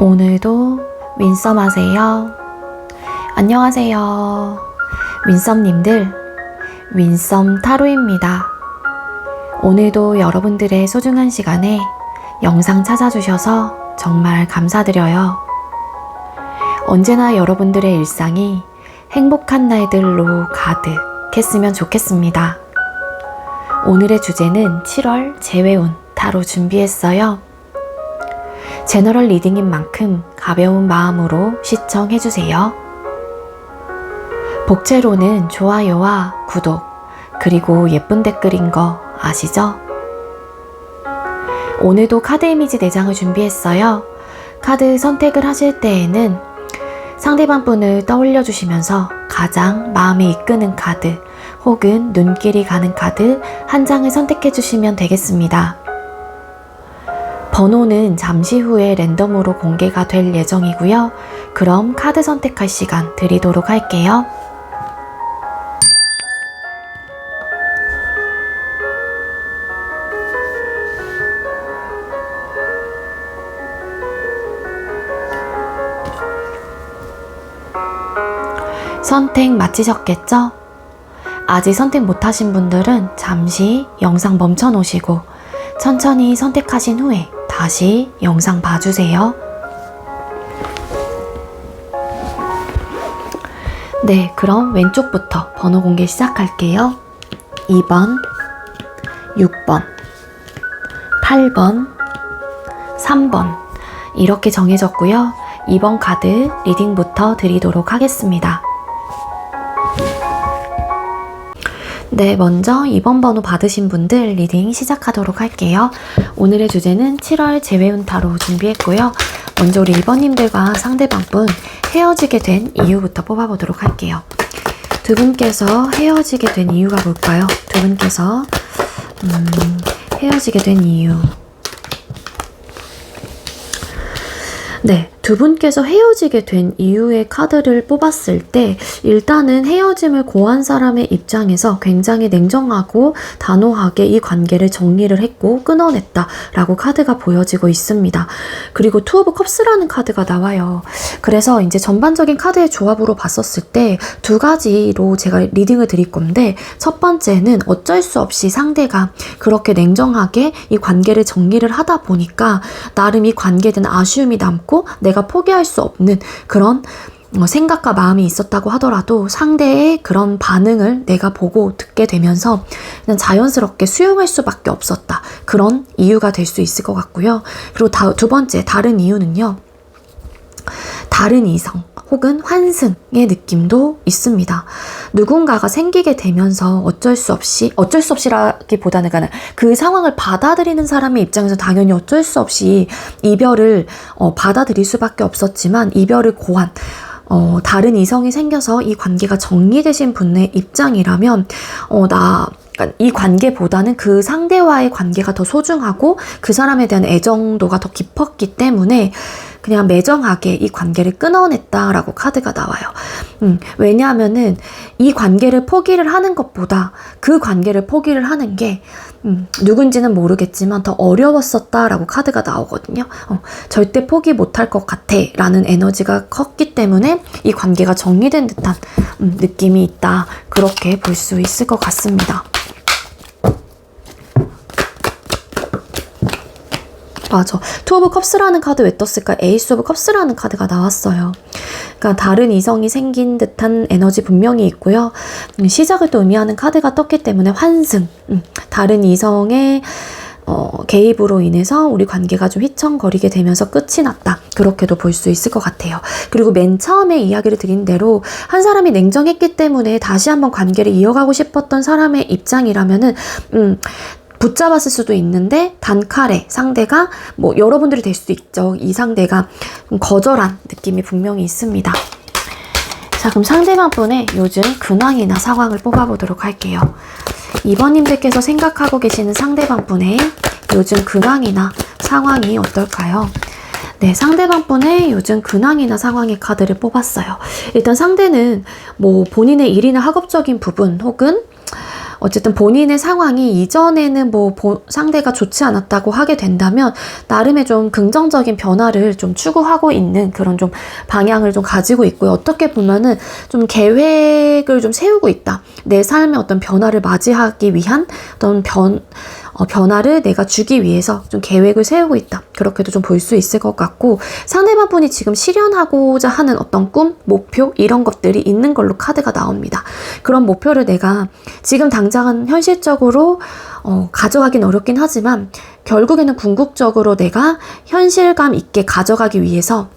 오늘도 윈썸 하세요. 안녕하세요. 윈썸님들, 윈썸 타로입니다. 오늘도 여러분들의 소중한 시간에 영상 찾아주셔서 정말 감사드려요. 언제나 여러분들의 일상이 행복한 날들로 가득했으면 좋겠습니다. 오늘의 주제는 7월 재회운 타로 준비했어요. 제너럴 리딩인 만큼 가벼운 마음으로 시청해주세요. 복채로는 좋아요와 구독, 그리고 예쁜 댓글인 거 아시죠? 오늘도 카드 이미지 4장을 준비했어요. 카드 선택을 하실 때에는 상대방 분을 떠올려 주시면서 가장 마음에 이끄는 카드 혹은 눈길이 가는 카드 한 장을 선택해 주시면 되겠습니다. 번호는 잠시 후에 랜덤으로 공개가 될 예정이고요. 그럼 카드 선택할 시간 드리도록 할게요. 선택 마치셨겠죠? 아직 선택 못하신 분들은 잠시 영상 멈춰 놓으시고 천천히 선택하신 후에 다시 영상 봐주세요. 네, 그럼 왼쪽부터 번호 공개 시작할게요. 2번, 6번, 8번, 3번 이렇게 정해졌고요. 2번 카드 리딩부터 드리도록 하겠습니다. 네, 먼저 2번 번호 받으신 분들 리딩 시작하도록 할게요. 오늘의 주제는 7월 재회운 타로 준비했고요. 먼저 우리 1번님들과 상대방분 헤어지게 된 이유부터 뽑아보도록 할게요. 두 분께서 헤어지게 된 이유가 뭘까요? 두 분께서 헤어지게 된 이유. 네, 두 분께서 헤어지게 된 이유의 카드를 뽑았을 때 일단은 헤어짐을 고한 사람의 입장에서 굉장히 냉정하고 단호하게 이 관계를 정리를 했고 끊어냈다라고 카드가 보여지고 있습니다. 그리고 투 오브 컵스라는 카드가 나와요. 그래서 이제 전반적인 카드의 조합으로 봤었을 때 두 가지로 제가 리딩을 드릴 건데, 첫 번째는 어쩔 수 없이 상대가 그렇게 냉정하게 이 관계를 정리를 하다 보니까 나름 이 관계에 대한 아쉬움이 남고 내가 포기할 수 없는 그런 생각과 마음이 있었다고 하더라도 상대의 그런 반응을 내가 보고 듣게 되면서 그냥 자연스럽게 수용할 수밖에 없었다. 그런 이유가 될 수 있을 것 같고요. 그리고 두 번째 다른 이유는요. 다른 이성 혹은 환승의 느낌도 있습니다. 누군가가 생기게 되면서 어쩔 수 없이라기보다는 그 상황을 받아들이는 사람의 입장에서 당연히 어쩔 수 없이 이별을 받아들일 수밖에 없었지만, 이별을 고한 다른 이성이 생겨서 이 관계가 정리되신 분의 입장이라면 이 관계보다는 그 상대와의 관계가 더 소중하고 그 사람에 대한 애정도가 더 깊었기 때문에 그냥 매정하게 이 관계를 끊어냈다라고 카드가 나와요. 왜냐하면은 이 관계를 포기를 하는 것보다 그 관계를 포기를 하는 게 누군지는 모르겠지만 더 어려웠었다라고 카드가 나오거든요. 절대 포기 못할 것 같아 라는 에너지가 컸기 때문에 이 관계가 정리된 듯한 느낌이 있다. 그렇게 볼 수 있을 것 같습니다. 맞아. 투 오브 컵스라는 카드 왜 떴을까? 에이스 오브 컵스라는 카드가 나왔어요. 그러니까 다른 이성이 생긴 듯한 에너지 분명히 있고요. 시작을 또 의미하는 카드가 떴기 때문에 환승. 다른 이성의 개입으로 인해서 우리 관계가 좀 휘청거리게 되면서 끝이 났다. 그렇게도 볼 수 있을 것 같아요. 그리고 맨 처음에 이야기를 드린 대로 한 사람이 냉정했기 때문에 다시 한번 관계를 이어가고 싶었던 사람의 입장이라면은 붙잡았을 수도 있는데 단칼에 상대가 여러분들이 될 수도 있죠. 이 상대가 거절한 느낌이 분명히 있습니다. 자, 그럼 상대방 분의 요즘 근황이나 상황을 뽑아보도록 할게요. 2번님들께서 생각하고 계시는 상대방 분의 요즘 근황이나 상황이 어떨까요? 네, 상대방 분의 요즘 근황이나 상황의 카드를 뽑았어요. 일단 상대는 본인의 일이나 학업적인 부분 혹은 어쨌든 본인의 상황이 이전에는 뭐 상대가 좋지 않았다고 하게 된다면 나름의 좀 긍정적인 변화를 좀 추구하고 있는 그런 좀 방향을 좀 가지고 있고요. 어떻게 보면은 좀 계획을 좀 세우고 있다. 내 삶의 어떤 변화를 맞이하기 위한 어떤 변화를 내가 주기 위해서 좀 계획을 세우고 있다. 그렇게도 좀 볼 수 있을 것 같고, 상대방 분이 지금 실현하고자 하는 어떤 꿈, 목표 이런 것들이 있는 걸로 카드가 나옵니다. 그런 목표를 내가 지금 당장은 현실적으로 가져가긴 어렵긴 하지만 결국에는 궁극적으로 내가 현실감 있게 가져가기 위해서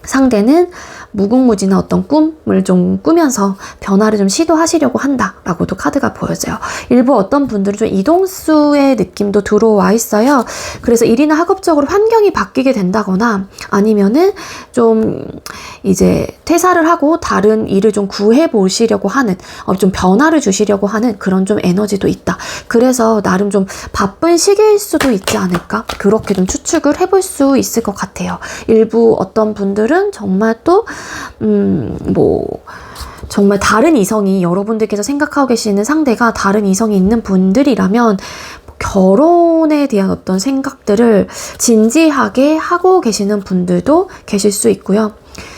상대는 무궁무진한 어떤 꿈을 좀 꾸면서 변화를 좀 시도하시려고 한다라고도 카드가 보여져요. 일부 어떤 분들은 좀 이동수의 느낌도 들어와 있어요. 그래서 일이나 학업적으로 환경이 바뀌게 된다거나 아니면은 좀 이제 퇴사를 하고 다른 일을 좀 구해 보시려고 하는 좀 변화를 주시려고 하는 그런 좀 에너지도 있다. 그래서 나름 좀 바쁜 시기일 수도 있지 않을까? 그렇게 좀 추측을 해볼 수 있을 것 같아요. 일부 어떤 분들은 정말 또 정말 다른 이성이 여러분들께서 생각하고 계시는 상대가 다른 이성이 있는 분들이라면 결혼에 대한 어떤 생각들을 진지하게 하고 계시는 분들도 계실 수 있고요.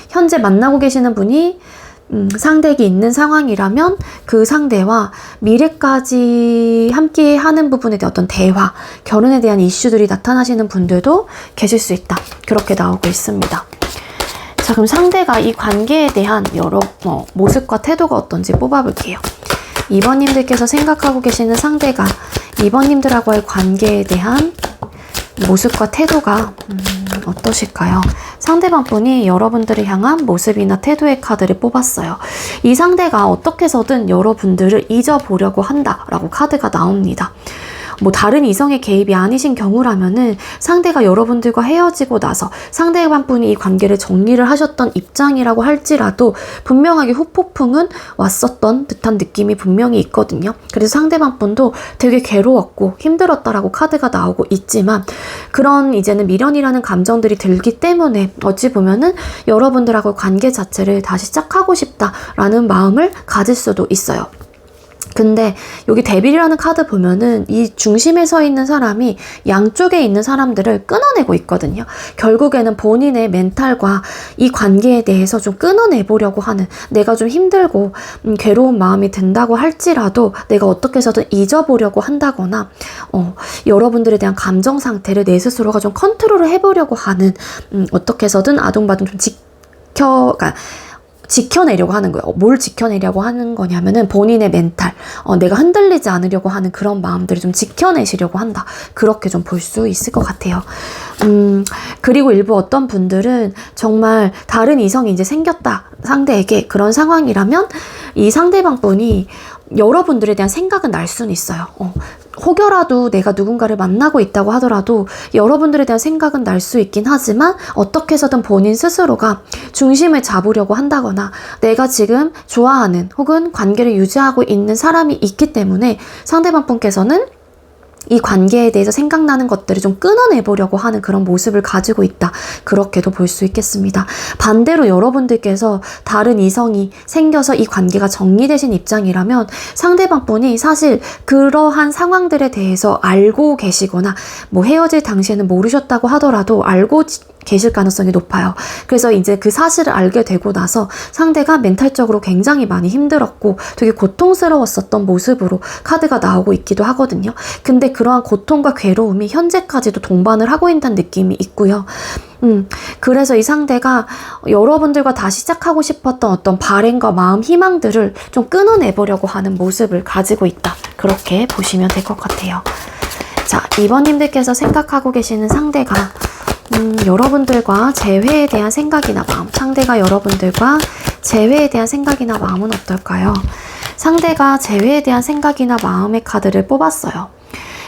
현재 만나고 계시는 분이 상대에게 있는 상황이라면 그 상대와 미래까지 함께 하는 부분에 대한 어떤 대화, 결혼에 대한 이슈들이 나타나시는 분들도 계실 수 있다. 그렇게 나오고 있습니다. 자, 그럼 상대가 이 관계에 대한 여러 모습과 태도가 어떤지 뽑아볼게요. 2번님들께서 생각하고 계시는 상대가 2번님들하고의 관계에 대한 모습과 태도가 어떠실까요? 상대방 분이 여러분들을 향한 모습이나 태도의 카드를 뽑았어요. 이 상대가 어떻게 해서든 여러분들을 잊어보려고 한다라고 카드가 나옵니다. 뭐 다른 이성의 개입이 아니신 경우라면은 상대가 여러분들과 헤어지고 나서 상대방 분이 이 관계를 정리를 하셨던 입장이라고 할지라도 분명하게 후폭풍은 왔었던 듯한 느낌이 분명히 있거든요. 그래서 상대방 분도 되게 괴로웠고 힘들었다라고 카드가 나오고 있지만 그런 이제는 미련이라는 감정들이 들기 때문에 어찌 보면은 여러분들하고 관계 자체를 다시 시작하고 싶다라는 마음을 가질 수도 있어요. 근데 여기 데빌이라는 카드 보면은 이 중심에 서 있는 사람이 양쪽에 있는 사람들을 끊어내고 있거든요. 결국에는 본인의 멘탈과 이 관계에 대해서 좀 끊어내보려고 하는, 내가 좀 힘들고 괴로운 마음이 든다고 할지라도 내가 어떻게 해서든 잊어보려고 한다거나 여러분들에 대한 감정 상태를 내 스스로가 좀 컨트롤을 해보려고 하는 어떻게 해서든 아둥바둥 좀 지켜내려고 하는 거예요. 뭘 지켜내려고 하는 거냐면은 본인의 멘탈, 내가 흔들리지 않으려고 하는 그런 마음들을 좀 지켜내시려고 한다. 그렇게 좀 볼 수 있을 것 같아요. 그리고 일부 어떤 분들은 정말 다른 이성이 이제 생겼다. 상대에게 그런 상황이라면 이 상대방 분이 여러분들에 대한 생각은 날 수는 있어요. 혹여라도 내가 누군가를 만나고 있다고 하더라도 여러분들에 대한 생각은 날 수 있긴 하지만 어떻게 해서든 본인 스스로가 중심을 잡으려고 한다거나 내가 지금 좋아하는 혹은 관계를 유지하고 있는 사람이 있기 때문에 상대방 분께서는 이 관계에 대해서 생각나는 것들을 좀 끊어내보려고 하는 그런 모습을 가지고 있다. 그렇게도 볼 수 있겠습니다. 반대로 여러분들께서 다른 이성이 생겨서 이 관계가 정리되신 입장이라면 상대방 분이 사실 그러한 상황들에 대해서 알고 계시거나 뭐 헤어질 당시에는 모르셨다고 하더라도 알고 계실 가능성이 높아요. 그래서 이제 그 사실을 알게 되고 나서 상대가 멘탈적으로 굉장히 많이 힘들었고 되게 고통스러웠었던 모습으로 카드가 나오고 있기도 하거든요. 근데 그러한 고통과 괴로움이 현재까지도 동반을 하고 있다는 느낌이 있고요. 그래서 이 상대가 여러분들과 다시 시작하고 싶었던 어떤 바램과 마음, 희망들을 좀 끊어내보려고 하는 모습을 가지고 있다. 그렇게 보시면 될 것 같아요. 자, 2번님들께서 생각하고 계시는 상대가 여러분들과 재회에 대한 생각이나 마음, 상대가 여러분들과 재회에 대한 생각이나 마음은 어떨까요? 상대가 재회에 대한 생각이나 마음의 카드를 뽑았어요.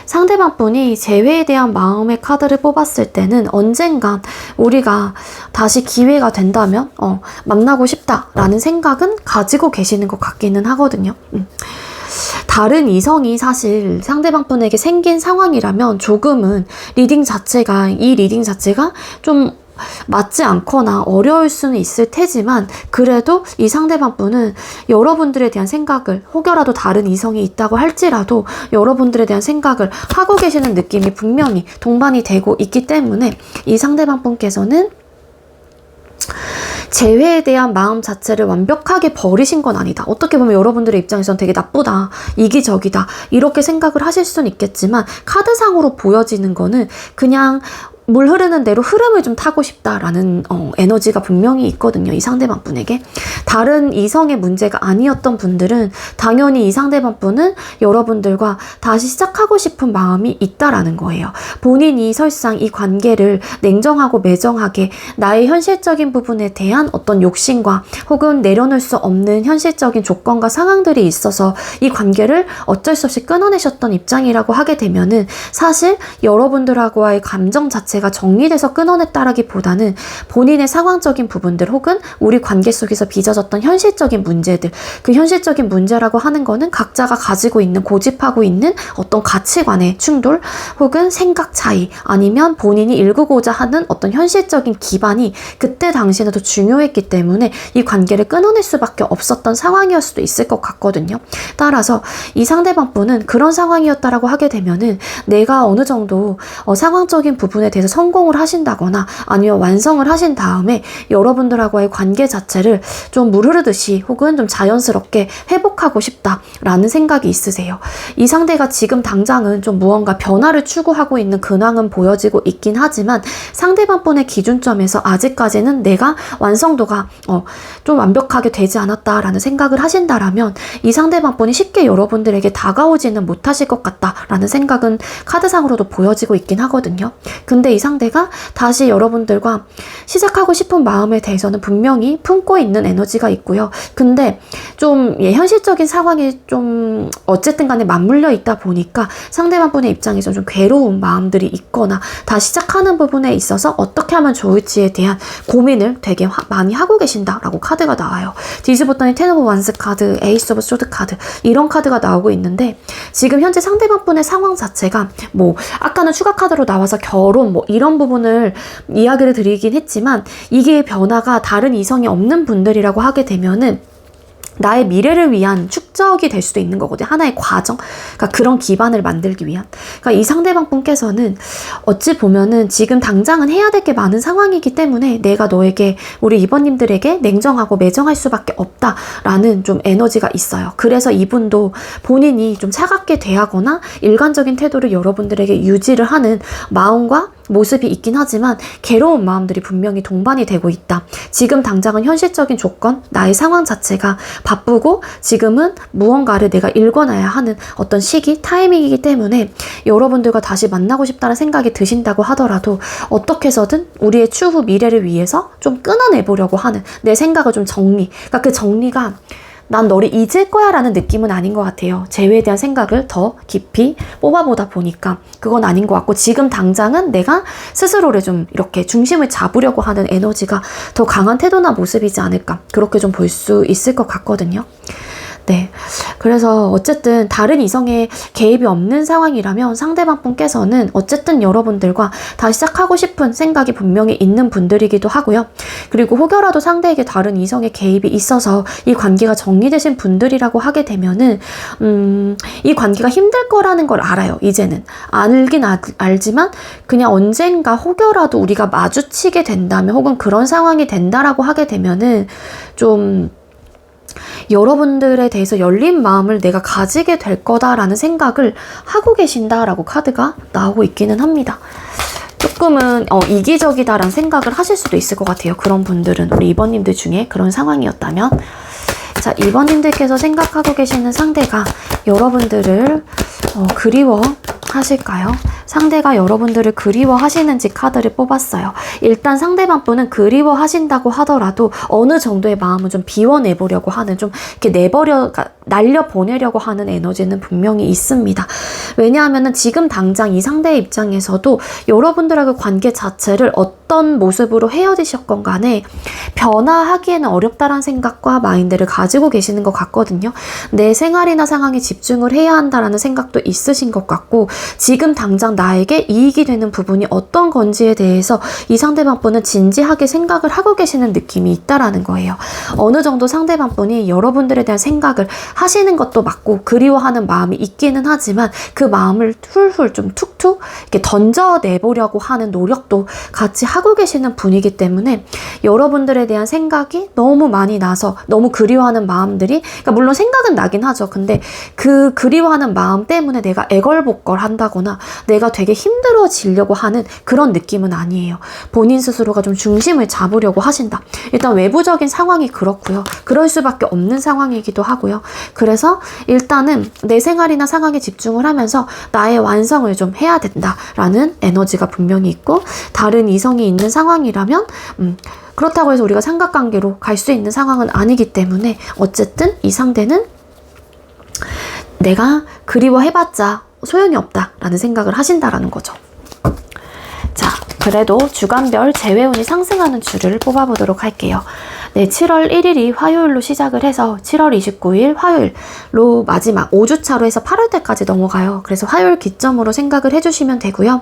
상대방 분이 재회에 대한 마음의 카드를 뽑았을 때는 언젠간 우리가 다시 기회가 된다면 만나고 싶다라는 생각은 가지고 계시는 것 같기는 하거든요. 다른 이성이 사실 상대방 분에게 생긴 상황이라면 조금은 이 리딩 자체가 좀 맞지 않거나 어려울 수는 있을 테지만 그래도 이 상대방 분은 여러분들에 대한 생각을 혹여라도 다른 이성이 있다고 할지라도 여러분들에 대한 생각을 하고 계시는 느낌이 분명히 동반이 되고 있기 때문에 이 상대방 분께서는 재회에 대한 마음 자체를 완벽하게 버리신 건 아니다. 어떻게 보면 여러분들의 입장에선 되게 나쁘다, 이기적이다 이렇게 생각을 하실 수는 있겠지만 카드상으로 보여지는 거는 그냥 물 흐르는 대로 흐름을 좀 타고 싶다라는 에너지가 분명히 있거든요. 이 상대방 분에게. 다른 이성의 문제가 아니었던 분들은 당연히 이 상대방 분은 여러분들과 다시 시작하고 싶은 마음이 있다라는 거예요. 본인이 설상 이 관계를 냉정하고 매정하게 나의 현실적인 부분에 대한 어떤 욕심과 혹은 내려놓을 수 없는 현실적인 조건과 상황들이 있어서 이 관계를 어쩔 수 없이 끊어내셨던 입장이라고 하게 되면은 사실 여러분들하고의 감정 자체가 정리돼서 끊어냈다라기보다는 본인의 상황적인 부분들 혹은 우리 관계 속에서 빚어졌던 현실적인 문제들, 그 현실적인 문제라고 하는 거는 각자가 가지고 있는 고집하고 있는 어떤 가치관의 충돌 혹은 생각 차이 아니면 본인이 일구고자 하는 어떤 현실적인 기반이 그때 당시에는 더 중요했기 때문에 이 관계를 끊어낼 수밖에 없었던 상황이었을 수도 있을 것 같거든요. 따라서 이 상대방 분은 그런 상황이었다라고 하게 되면은 내가 어느 정도 상황적인 부분에 대해서 성공을 하신다거나 아니면 완성을 하신 다음에 여러분들하고의 관계 자체를 좀 물 흐르듯이 혹은 좀 자연스럽게 회복하고 싶다라는 생각이 있으세요. 이 상대가 지금 당장은 좀 무언가 변화를 추구하고 있는 근황은 보여지고 있긴 하지만 상대방 분의 기준점에서 아직까지는 내가 완성도가 좀 완벽하게 되지 않았다라는 생각을 하신다라면 이 상대방 분이 쉽게 여러분들에게 다가오지는 못하실 것 같다라는 생각은 카드상으로도 보여지고 있긴 하거든요. 근데 이 상대가 다시 여러분들과 시작하고 싶은 마음에 대해서는 분명히 품고 있는 에너지가 있고요. 근데 좀 현실적인 상황이 좀 어쨌든 간에 맞물려 있다 보니까 상대방 분의 입장에서 좀 괴로운 마음들이 있거나 다시 시작하는 부분에 있어서 어떻게 하면 좋을지에 대한 고민을 되게 많이 하고 계신다라고 카드가 나와요. 뒤집었더니 텐 오브 완스 카드, 에이스 오브 소드 카드 이런 카드가 나오고 있는데 지금 현재 상대방 분의 상황 자체가 뭐 아까는 추가 카드로 나와서 결혼 뭐 이런 부분을 이야기를 드리긴 했지만 이게 변화가 다른 이성이 없는 분들이라고 하게 되면은 나의 미래를 위한 축적이 될 수도 있는 거거든요. 하나의 과정. 그러니까 그런 기반을 만들기 위한. 그러니까 이 상대방 분께서는 어찌 보면은 지금 당장은 해야 될 게 많은 상황이기 때문에 내가 너에게 우리 이번님들에게 냉정하고 매정할 수밖에 없다라는 좀 에너지가 있어요. 그래서 이분도 본인이 좀 차갑게 대하거나 일관적인 태도를 여러분들에게 유지를 하는 마음과 모습이 있긴 하지만 괴로운 마음들이 분명히 동반이 되고 있다. 지금 당장은 현실적인 조건, 나의 상황 자체가 바쁘고 지금은 무언가를 내가 읽어놔야 하는 어떤 시기, 타이밍이기 때문에 여러분들과 다시 만나고 싶다는 생각이 드신다고 하더라도 어떻게 해서든 우리의 추후 미래를 위해서 좀 끊어내보려고 하는 내 생각을 좀 정리. 그러니까 그 정리가 난 너를 잊을 거야 라는 느낌은 아닌 것 같아요. 재회에 대한 생각을 더 깊이 뽑아보다 보니까 그건 아닌 것 같고 지금 당장은 내가 스스로를 좀 이렇게 중심을 잡으려고 하는 에너지가 더 강한 태도나 모습이지 않을까 그렇게 좀 볼 수 있을 것 같거든요. 네. 그래서 어쨌든 다른 이성의 개입이 없는 상황이라면 상대방 분께서는 어쨌든 여러분들과 다시 시작하고 싶은 생각이 분명히 있는 분들이기도 하고요. 그리고 혹여라도 상대에게 다른 이성의 개입이 있어서 이 관계가 정리되신 분들이라고 하게 되면은 이 관계가 힘들 거라는 걸 알아요. 이제는. 알긴 알지만 그냥 언젠가 혹여라도 우리가 마주치게 된다면 혹은 그런 상황이 된다라고 하게 되면은 좀 여러분들에 대해서 열린 마음을 내가 가지게 될 거다라는 생각을 하고 계신다라고 카드가 나오고 있기는 합니다. 조금은 이기적이다라는 생각을 하실 수도 있을 것 같아요. 그런 분들은 우리 2번님들 중에 그런 상황이었다면 자, 2번님들께서 생각하고 계시는 상대가 여러분들을 그리워하실까요? 상대가 여러분들을 그리워하시는지 카드를 뽑았어요. 일단 상대방 분은 그리워하신다고 하더라도 어느 정도의 마음을 좀 비워내보려고 하는 좀 이렇게 날려보내려고 하는 에너지는 분명히 있습니다. 왜냐하면 지금 당장 이 상대의 입장에서도 여러분들하고 관계 자체를 어떤 모습으로 헤어지셨건 간에 변화하기에는 어렵다는 생각과 마인드를 가지고 계시는 것 같거든요. 내 생활이나 상황에 집중을 해야 한다라는 생각도 있으신 것 같고, 지금 당장 나에게 이익이 되는 부분이 어떤 건지에 대해서 이 상대방 분은 진지하게 생각을 하고 계시는 느낌이 있다라는 거예요. 어느 정도 상대방 분이 여러분들에 대한 생각을 하시는 것도 맞고 그리워하는 마음이 있기는 하지만 그 마음을 훌훌 좀 툭툭 이렇게 던져내보려고 하는 노력도 같이 하고 계시는 분이기 때문에 여러분들에 대한 생각이 너무 많이 나서 너무 그리워하는 마음들이, 그러니까 물론 생각은 나긴 하죠. 근데 그 그리워하는 마음 때문에 내가 애걸복걸 한다거나 내가 되게 힘들어지려고 하는 그런 느낌은 아니에요. 본인 스스로가 좀 중심을 잡으려고 하신다. 일단 외부적인 상황이 그렇고요. 그럴 수밖에 없는 상황이기도 하고요. 그래서 일단은 내 생활이나 상황에 집중을 하면서 나의 완성을 좀 해야 된다라는 에너지가 분명히 있고, 다른 이성이 있는 상황이라면 그렇다고 해서 우리가 삼각관계로 갈 수 있는 상황은 아니기 때문에 어쨌든 이 상대는 내가 그리워해봤자 소용이 없다라는 생각을 하신다라는 거죠. 자, 그래도 주간별 재회운이 상승하는 주를 뽑아보도록 할게요. 네, 7월 1일이 화요일로 시작을 해서 7월 29일 화요일로 마지막 5주차로 해서 8월때까지 넘어가요. 그래서 화요일 기점으로 생각을 해주시면 되고요.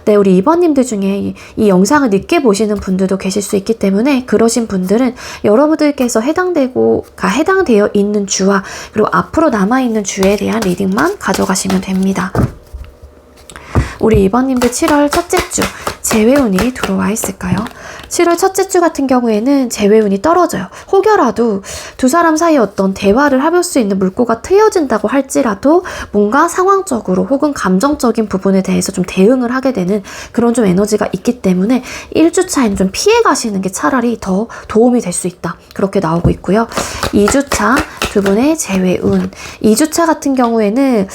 네, 우리 2번님들 중에 이 영상을 늦게 보시는 분들도 계실 수 있기 때문에 그러신 분들은 여러분들께서 해당되어 있는 주와 그리고 앞으로 남아있는 주에 대한 리딩만 가져가시면 됩니다. 우리 2번님들 7월 첫째 주 재회운이 들어와 있을까요? 7월 첫째 주 같은 경우에는 재회운이 떨어져요. 혹여라도 두 사람 사이에 어떤 대화를 해볼 수 있는 물꼬가 트여진다고 할지라도 뭔가 상황적으로 혹은 감정적인 부분에 대해서 좀 대응을 하게 되는 그런 좀 에너지가 있기 때문에 1주차에는 좀 피해 가시는 게 차라리 더 도움이 될 수 있다. 그렇게 나오고 있고요. 2주차 두 분의 재회운. 2주차 같은 경우에는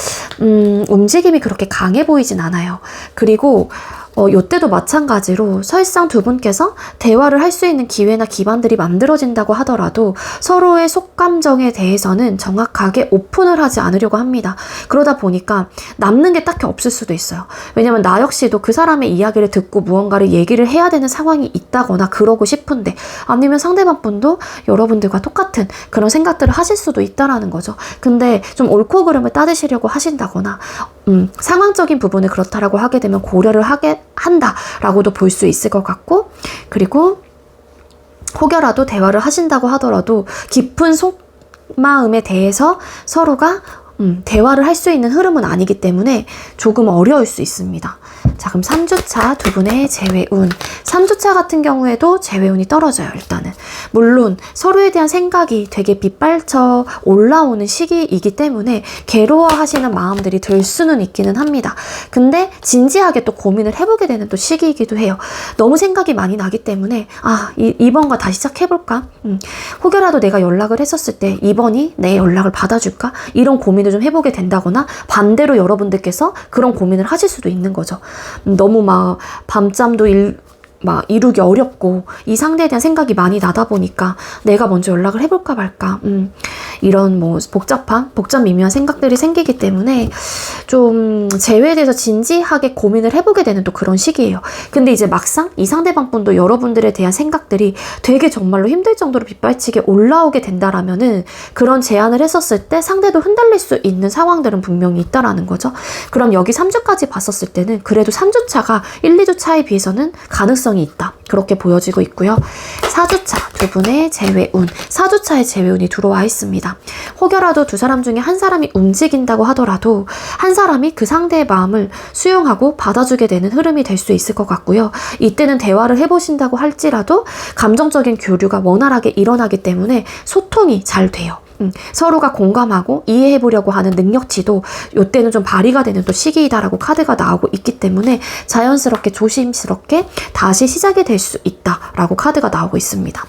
움직임이 그렇게 강해 보이진 않아요. 그리고 요때도 마찬가지로 설상 두 분께서 대화를 할 수 있는 기회나 기반들이 만들어진다고 하더라도 서로의 속감정에 대해서는 정확하게 오픈을 하지 않으려고 합니다. 그러다 보니까 남는 게 딱히 없을 수도 있어요. 왜냐면 나 역시도 그 사람의 이야기를 듣고 무언가를 얘기를 해야 되는 상황이 있다거나 그러고 싶은데, 아니면 상대방 분도 여러분들과 똑같은 그런 생각들을 하실 수도 있다라는 거죠. 근데 좀 옳고 그름을 따지시려고 하신다거나 상황적인 부분을 그렇다라고 하게 되면 고려를 하게 한다라고도 볼 수 있을 것 같고, 그리고 혹여라도 대화를 하신다고 하더라도 깊은 속마음에 대해서 서로가 대화를 할 수 있는 흐름은 아니기 때문에 조금 어려울 수 있습니다. 자, 그럼 3주차 두 분의 재회운. 3주차 같은 경우에도 재회운이 떨어져요, 일단은. 물론 서로에 대한 생각이 되게 빗발쳐 올라오는 시기이기 때문에 괴로워하시는 마음들이 들 수는 있기는 합니다. 근데 진지하게 또 고민을 해보게 되는 또 시기이기도 해요. 너무 생각이 많이 나기 때문에 이번과 다시 시작해볼까? 혹여라도 내가 연락을 했었을 때 이번이 내 연락을 받아줄까? 이런 고민을 좀 해보게 된다거나, 반대로 여러분들께서 그런 고민을 하실 수도 있는 거죠. 너무 막 밤잠도 이루기 어렵고 이 상대에 대한 생각이 많이 나다 보니까 내가 먼저 연락을 해볼까 말까 이런 뭐 복잡 미묘한 생각들이 생기기 때문에 좀 재회에 대해서 진지하게 고민을 해보게 되는 또 그런 시기예요. 근데 이제 막상 이 상대방 분도 여러분들에 대한 생각들이 되게 정말로 힘들 정도로 빗발치게 올라오게 된다라면은 그런 제안을 했었을 때 상대도 흔들릴 수 있는 상황들은 분명히 있다라는 거죠. 그럼 여기 3주까지 봤었을 때는 그래도 3주차가 1, 2주차에 비해서는 가능성이 있다. 그렇게 보여지고 있고요. 4주차 두 분의 재회운. 4주차에 재회운이 들어와 있습니다. 혹여라도 두 사람 중에 한 사람이 움직인다고 하더라도 한 사람이 그 상대의 마음을 수용하고 받아주게 되는 흐름이 될 수 있을 것 같고요. 이때는 대화를 해보신다고 할지라도 감정적인 교류가 원활하게 일어나기 때문에 소통이 잘 돼요. 서로가 공감하고 이해해보려고 하는 능력치도 이때는 좀 발휘가 되는 또 시기이다라고 카드가 나오고 있기 때문에 자연스럽게 조심스럽게 다시 시작이 될 수 있다라고 카드가 나오고 있습니다.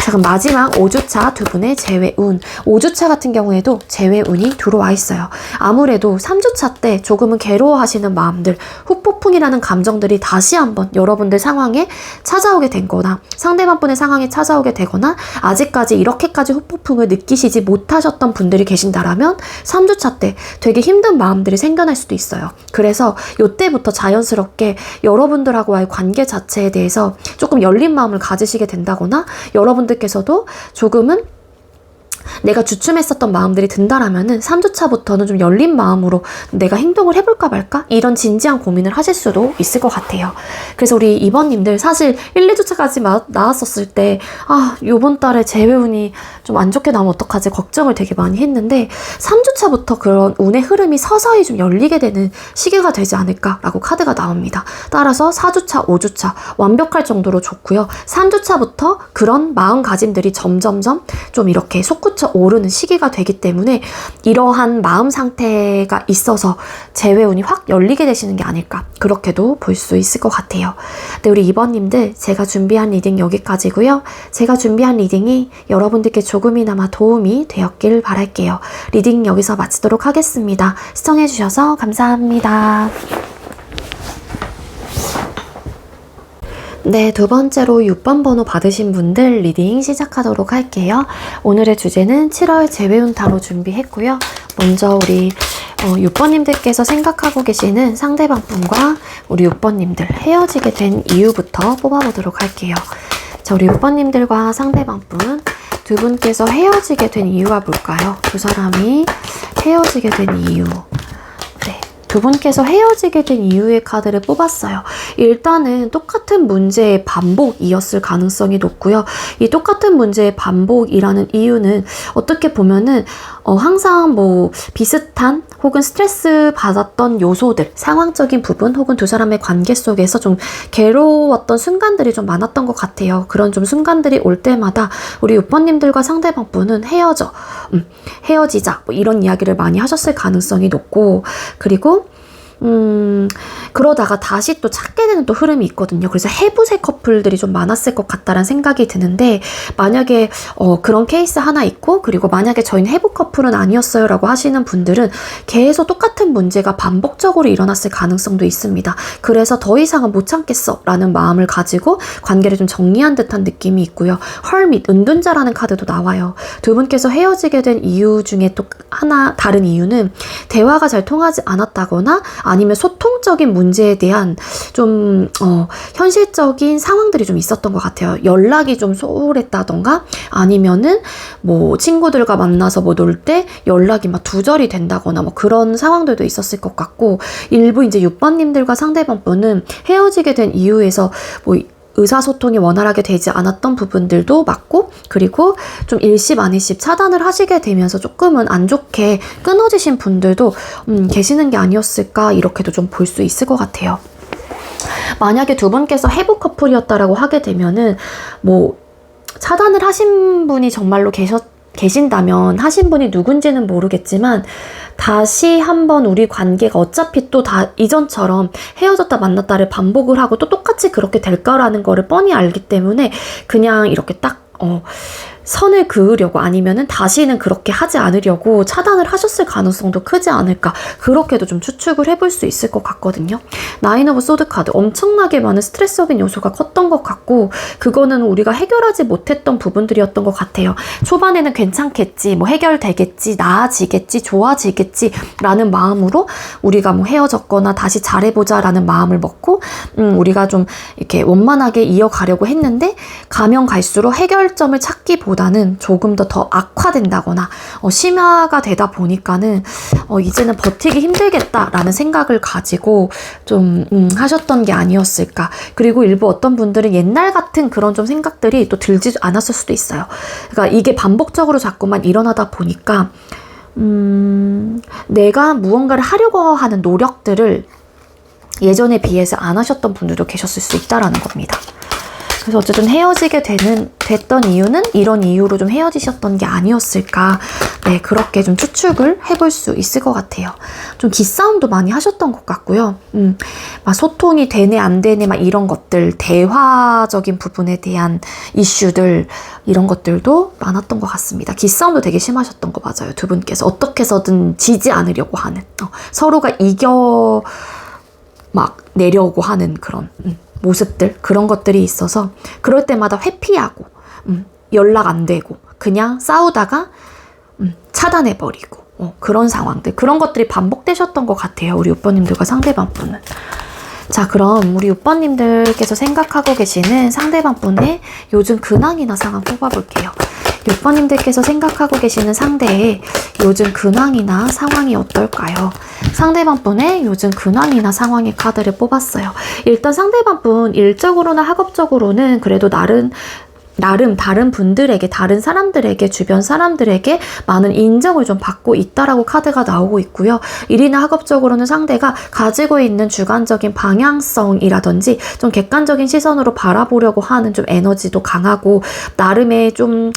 자, 그럼 마지막 5주차 두 분의 재회운. 5주차 같은 경우에도 재회운이 들어와 있어요. 아무래도 3주차 때 조금은 괴로워하시는 마음들, 후폭풍이라는 감정들이 다시 한번 여러분들 상황에 찾아오게 된 거나 상대방분의 상황에 찾아오게 되거나 아직까지 이렇게까지 후폭풍을 느끼시지 못하셨던 분들이 계신다라면 3주차 때 되게 힘든 마음들이 생겨날 수도 있어요. 그래서 이때부터 자연스럽게 여러분들하고의 관계 자체에 대해서 조금 열린 마음을 가지시게 된다거나 여러분들께서도 조금은 내가 주춤했었던 마음들이 든다라면은 3주차부터는 좀 열린 마음으로 내가 행동을 해볼까 말까? 이런 진지한 고민을 하실 수도 있을 것 같아요. 그래서 우리 2번님들 사실 1, 2주차까지 나왔었을 때 요번 달에 재회운이 좀 안 좋게 나오면 어떡하지 걱정을 되게 많이 했는데 3주차부터 그런 운의 흐름이 서서히 좀 열리게 되는 시기가 되지 않을까라고 카드가 나옵니다. 따라서 4주차, 5주차 완벽할 정도로 좋고요. 3주차부터 그런 마음가짐들이 점점점 좀 이렇게 솟구쳐 오르는 시기가 되기 때문에 이러한 마음 상태가 있어서 재회운이 확 열리게 되시는 게 아닐까 그렇게도 볼 수 있을 것 같아요. 네, 우리 2번님들 제가 준비한 리딩 여기까지고요. 제가 준비한 리딩이 여러분들께 조금이나마 도움이 되었길 바랄게요. 리딩 여기서 마치도록 하겠습니다. 시청해주셔서 감사합니다. 네, 두 번째로 6번 번호 받으신 분들 리딩 시작하도록 할게요. 오늘의 주제는 7월 재회운 타로 준비했고요. 먼저 우리 6번님들께서 생각하고 계시는 상대방분과 우리 6번님들 헤어지게 된 이유부터 뽑아보도록 할게요. 자, 우리 6번님들과 상대방분 두 분께서 헤어지게 된 이유가 뭘까요? 두 사람이 헤어지게 된 이유. 두 분께서 헤어지게 된 이유의 카드를 뽑았어요. 일단은 똑같은 문제의 반복이었을 가능성이 높고요. 이 똑같은 문제의 반복이라는 이유는 어떻게 보면은 항상 뭐 비슷한 혹은 스트레스 받았던 요소들, 상황적인 부분 혹은 두 사람의 관계 속에서 좀 괴로웠던 순간들이 좀 많았던 것 같아요. 그런 좀 순간들이 올 때마다 우리 6번님들과 상대방분은 헤어지자 뭐 이런 이야기를 많이 하셨을 가능성이 높고 그리고 그러다가 다시 또 찾게 되는 또 흐름이 있거든요. 그래서 해부세 커플들이 좀 많았을 것 같다라는 생각이 드는데 만약에 그런 케이스 하나 있고 그리고 만약에 저희는 해부 커플은 아니었어요 라고 하시는 분들은 계속 똑같은 문제가 반복적으로 일어났을 가능성도 있습니다. 그래서 더 이상은 못 참겠어 라는 마음을 가지고 관계를 좀 정리한 듯한 느낌이 있고요. 헐밋, 은둔자라는 카드도 나와요. 두 분께서 헤어지게 된 이유 중에 또 하나 다른 이유는 대화가 잘 통하지 않았다거나 아니면 소통적인 문제에 대한 좀 현실적인 상황들이 좀 있었던 것 같아요. 연락이 좀 소홀했다던가 아니면은 뭐 친구들과 만나서 뭐 놀 때 연락이 막 두절이 된다거나 뭐 그런 상황들도 있었을 것 같고 일부 이제 6번님들과 상대방분은 헤어지게 된 이유에서 뭐 의사소통이 원활하게 되지 않았던 부분들도 맞고 그리고 좀 일십 아니십 차단을 하시게 되면서 조금은 안 좋게 끊어지신 분들도 계시는 게 아니었을까 이렇게도 좀 볼 수 있을 것 같아요. 만약에 두 분께서 해부 커플이었다라고 하게 되면은 뭐 차단을 하신 분이 정말로 계신다면 하신 분이 누군지는 모르겠지만 다시 한번 우리 관계가 어차피 또 다 이전처럼 헤어졌다 만났다를 반복을 하고 또 똑같이 그렇게 될 거라는 거를 뻔히 알기 때문에 그냥 이렇게 딱 선을 그으려고 아니면은 다시는 그렇게 하지 않으려고 차단을 하셨을 가능성도 크지 않을까 그렇게도 좀 추측을 해볼 수 있을 것 같거든요. 나인 오브 소드 카드 엄청나게 많은 스트레스적인 요소가 컸던 것 같고 그거는 우리가 해결하지 못했던 부분들이었던 것 같아요. 초반에는 괜찮겠지 뭐 해결되겠지 나아지겠지 좋아지겠지 라는 마음으로 우리가 뭐 헤어졌거나 다시 잘해보자 라는 마음을 먹고 우리가 좀 이렇게 원만하게 이어가려고 했는데 가면 갈수록 해결점을 찾기보다는 조금 더 악화된다거나 심화가 되다 보니까는 이제는 버티기 힘들겠다라는 생각을 가지고 좀 하셨던 게 아니었을까. 그리고 일부 어떤 분들은 옛날 같은 그런 좀 생각들이 또 들지 않았을 수도 있어요. 그러니까 이게 반복적으로 자꾸만 일어나다 보니까 내가 무언가를 하려고 하는 노력들을 예전에 비해서 안 하셨던 분들도 계셨을 수 있다라는 겁니다. 그래서 어쨌든 헤어지게 됐던 이유는 이런 이유로 좀 헤어지셨던 게 아니었을까. 네, 그렇게 좀 추측을 해볼 수 있을 것 같아요. 좀 기싸움도 많이 하셨던 것 같고요. 막 소통이 되네 안 되네 막 이런 것들, 대화적인 부분에 대한 이슈들, 이런 것들도 많았던 것 같습니다. 기싸움도 되게 심하셨던 거 맞아요. 두 분께서 어떻게 해서든 지지 않으려고 하는, 서로가 이겨 막 내려고 하는 그런 모습들, 그런 것들이 있어서 그럴 때마다 회피하고 연락 안 되고 그냥 싸우다가 차단해버리고 그런 상황들, 그런 것들이 반복되셨던 것 같아요. 우리 오빠님들과 상대방 분은. 자, 그럼 우리 오빠님들께서 생각하고 계시는 상대방 분의 요즘 근황이나 상황 뽑아볼게요. 오빠님들께서 생각하고 계시는 상대의 요즘 근황이나 상황이 어떨까요? 상대방 분의 요즘 근황이나 상황의 카드를 뽑았어요. 일단 상대방 분 일적으로나 학업적으로는 그래도 나름 다른 분들에게, 다른 사람들에게, 주변 사람들에게 많은 인정을 좀 받고 있다라고 카드가 나오고 있고요. 일이나 학업적으로는 상대가 가지고 있는 주관적인 방향성이라든지 좀 객관적인 시선으로 바라보려고 하는 좀 에너지도 강하고 나름의 좀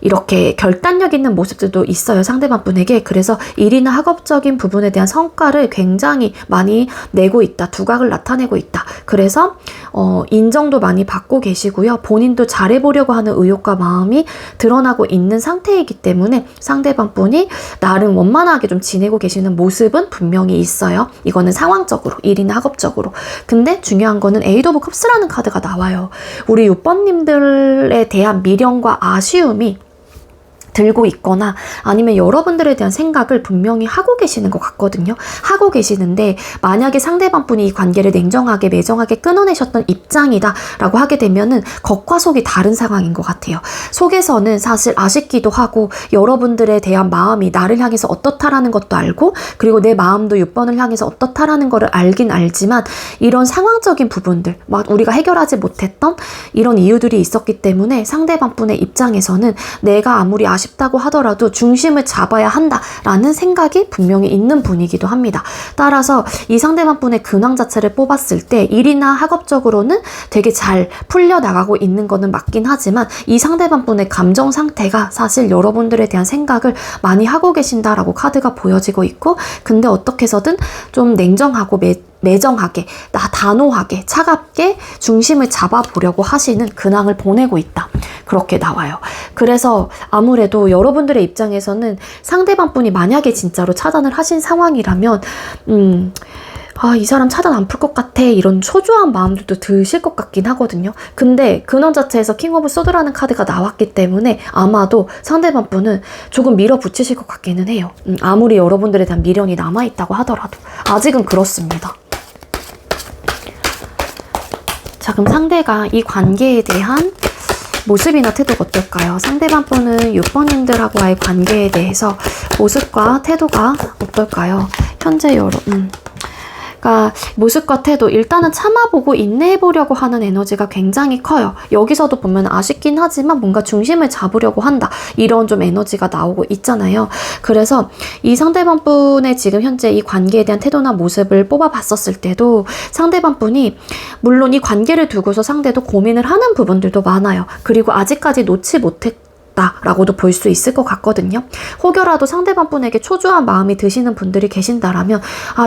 이렇게 결단력 있는 모습들도 있어요. 상대방 분에게. 그래서 일이나 학업적인 부분에 대한 성과를 굉장히 많이 내고 있다. 두각을 나타내고 있다. 그래서 인정도 많이 받고 계시고요. 본인도 잘해보려고 하는 의욕과 마음이 드러나고 있는 상태이기 때문에 상대방 분이 나름 원만하게 좀 지내고 계시는 모습은 분명히 있어요. 이거는 상황적으로, 일이나 학업적으로. 근데 중요한 거는 에이드 오브 컵스라는 카드가 나와요. 우리 6번님들에 대한 미련과 아쉬움이 들고 있거나 아니면 여러분들에 대한 생각을 분명히 하고 계시는 것 같거든요. 하고 계시는데 만약에 상대방 분이 이 관계를 냉정하게 매정하게 끊어내셨던 입장이다 라고 하게 되면은 겉과 속이 다른 상황인 것 같아요. 속에서는 사실 아쉽기도 하고 여러분들에 대한 마음이 나를 향해서 어떻다라는 것도 알고 그리고 내 마음도 6번을 향해서 어떻다라는 거를 알긴 알지만 이런 상황적인 부분들 막 우리가 해결하지 못했던 이런 이유들이 있었기 때문에 상대방 분의 입장에서는 내가 아무리 아쉽다고 하더라도 중심을 잡아야 한다라는 생각이 분명히 있는 분이기도 합니다. 따라서 이 상대방 분의 근황 자체를 뽑았을 때 일이나 학업적으로는 되게 잘 풀려나가고 있는 거는 맞긴 하지만 이 상대방 분의 감정 상태가 사실 여러분들에 대한 생각을 많이 하고 계신다라고 카드가 보여지고 있고 근데 어떻게 해서든 좀 냉정하고 매정하게, 단호하게, 차갑게 중심을 잡아보려고 하시는 근황을 보내고 있다. 그렇게 나와요. 그래서 아무래도 여러분들의 입장에서는 상대방 분이 만약에 진짜로 차단을 하신 상황이라면 이 사람 차단 안 풀 것 같아 이런 초조한 마음들도 드실 것 같긴 하거든요. 근데 근원 자체에서 킹 오브 소드라는 카드가 나왔기 때문에 아마도 상대방 분은 조금 밀어붙이실 것 같기는 해요. 아무리 여러분들에 대한 미련이 남아있다고 하더라도 아직은 그렇습니다. 자, 그럼 상대가 이 관계에 대한 모습이나 태도가 어떨까요? 상대방 분은 6번님들하고의 관계에 대해서 모습과 태도가 어떨까요? 현재 그러니까 모습과 태도 일단은 참아보고 인내해보려고 하는 에너지가 굉장히 커요. 여기서도 보면 아쉽긴 하지만 뭔가 중심을 잡으려고 한다. 이런 좀 에너지가 나오고 있잖아요. 그래서 이 상대방 분의 지금 현재 이 관계에 대한 태도나 모습을 뽑아봤었을 때도 상대방 분이 물론 이 관계를 두고서 상대도 고민을 하는 부분들도 많아요. 그리고 아직까지 놓지 라고도 볼 수 있을 것 같거든요. 혹여라도 상대방 분에게 초조한 마음이 드시는 분들이 계신다라면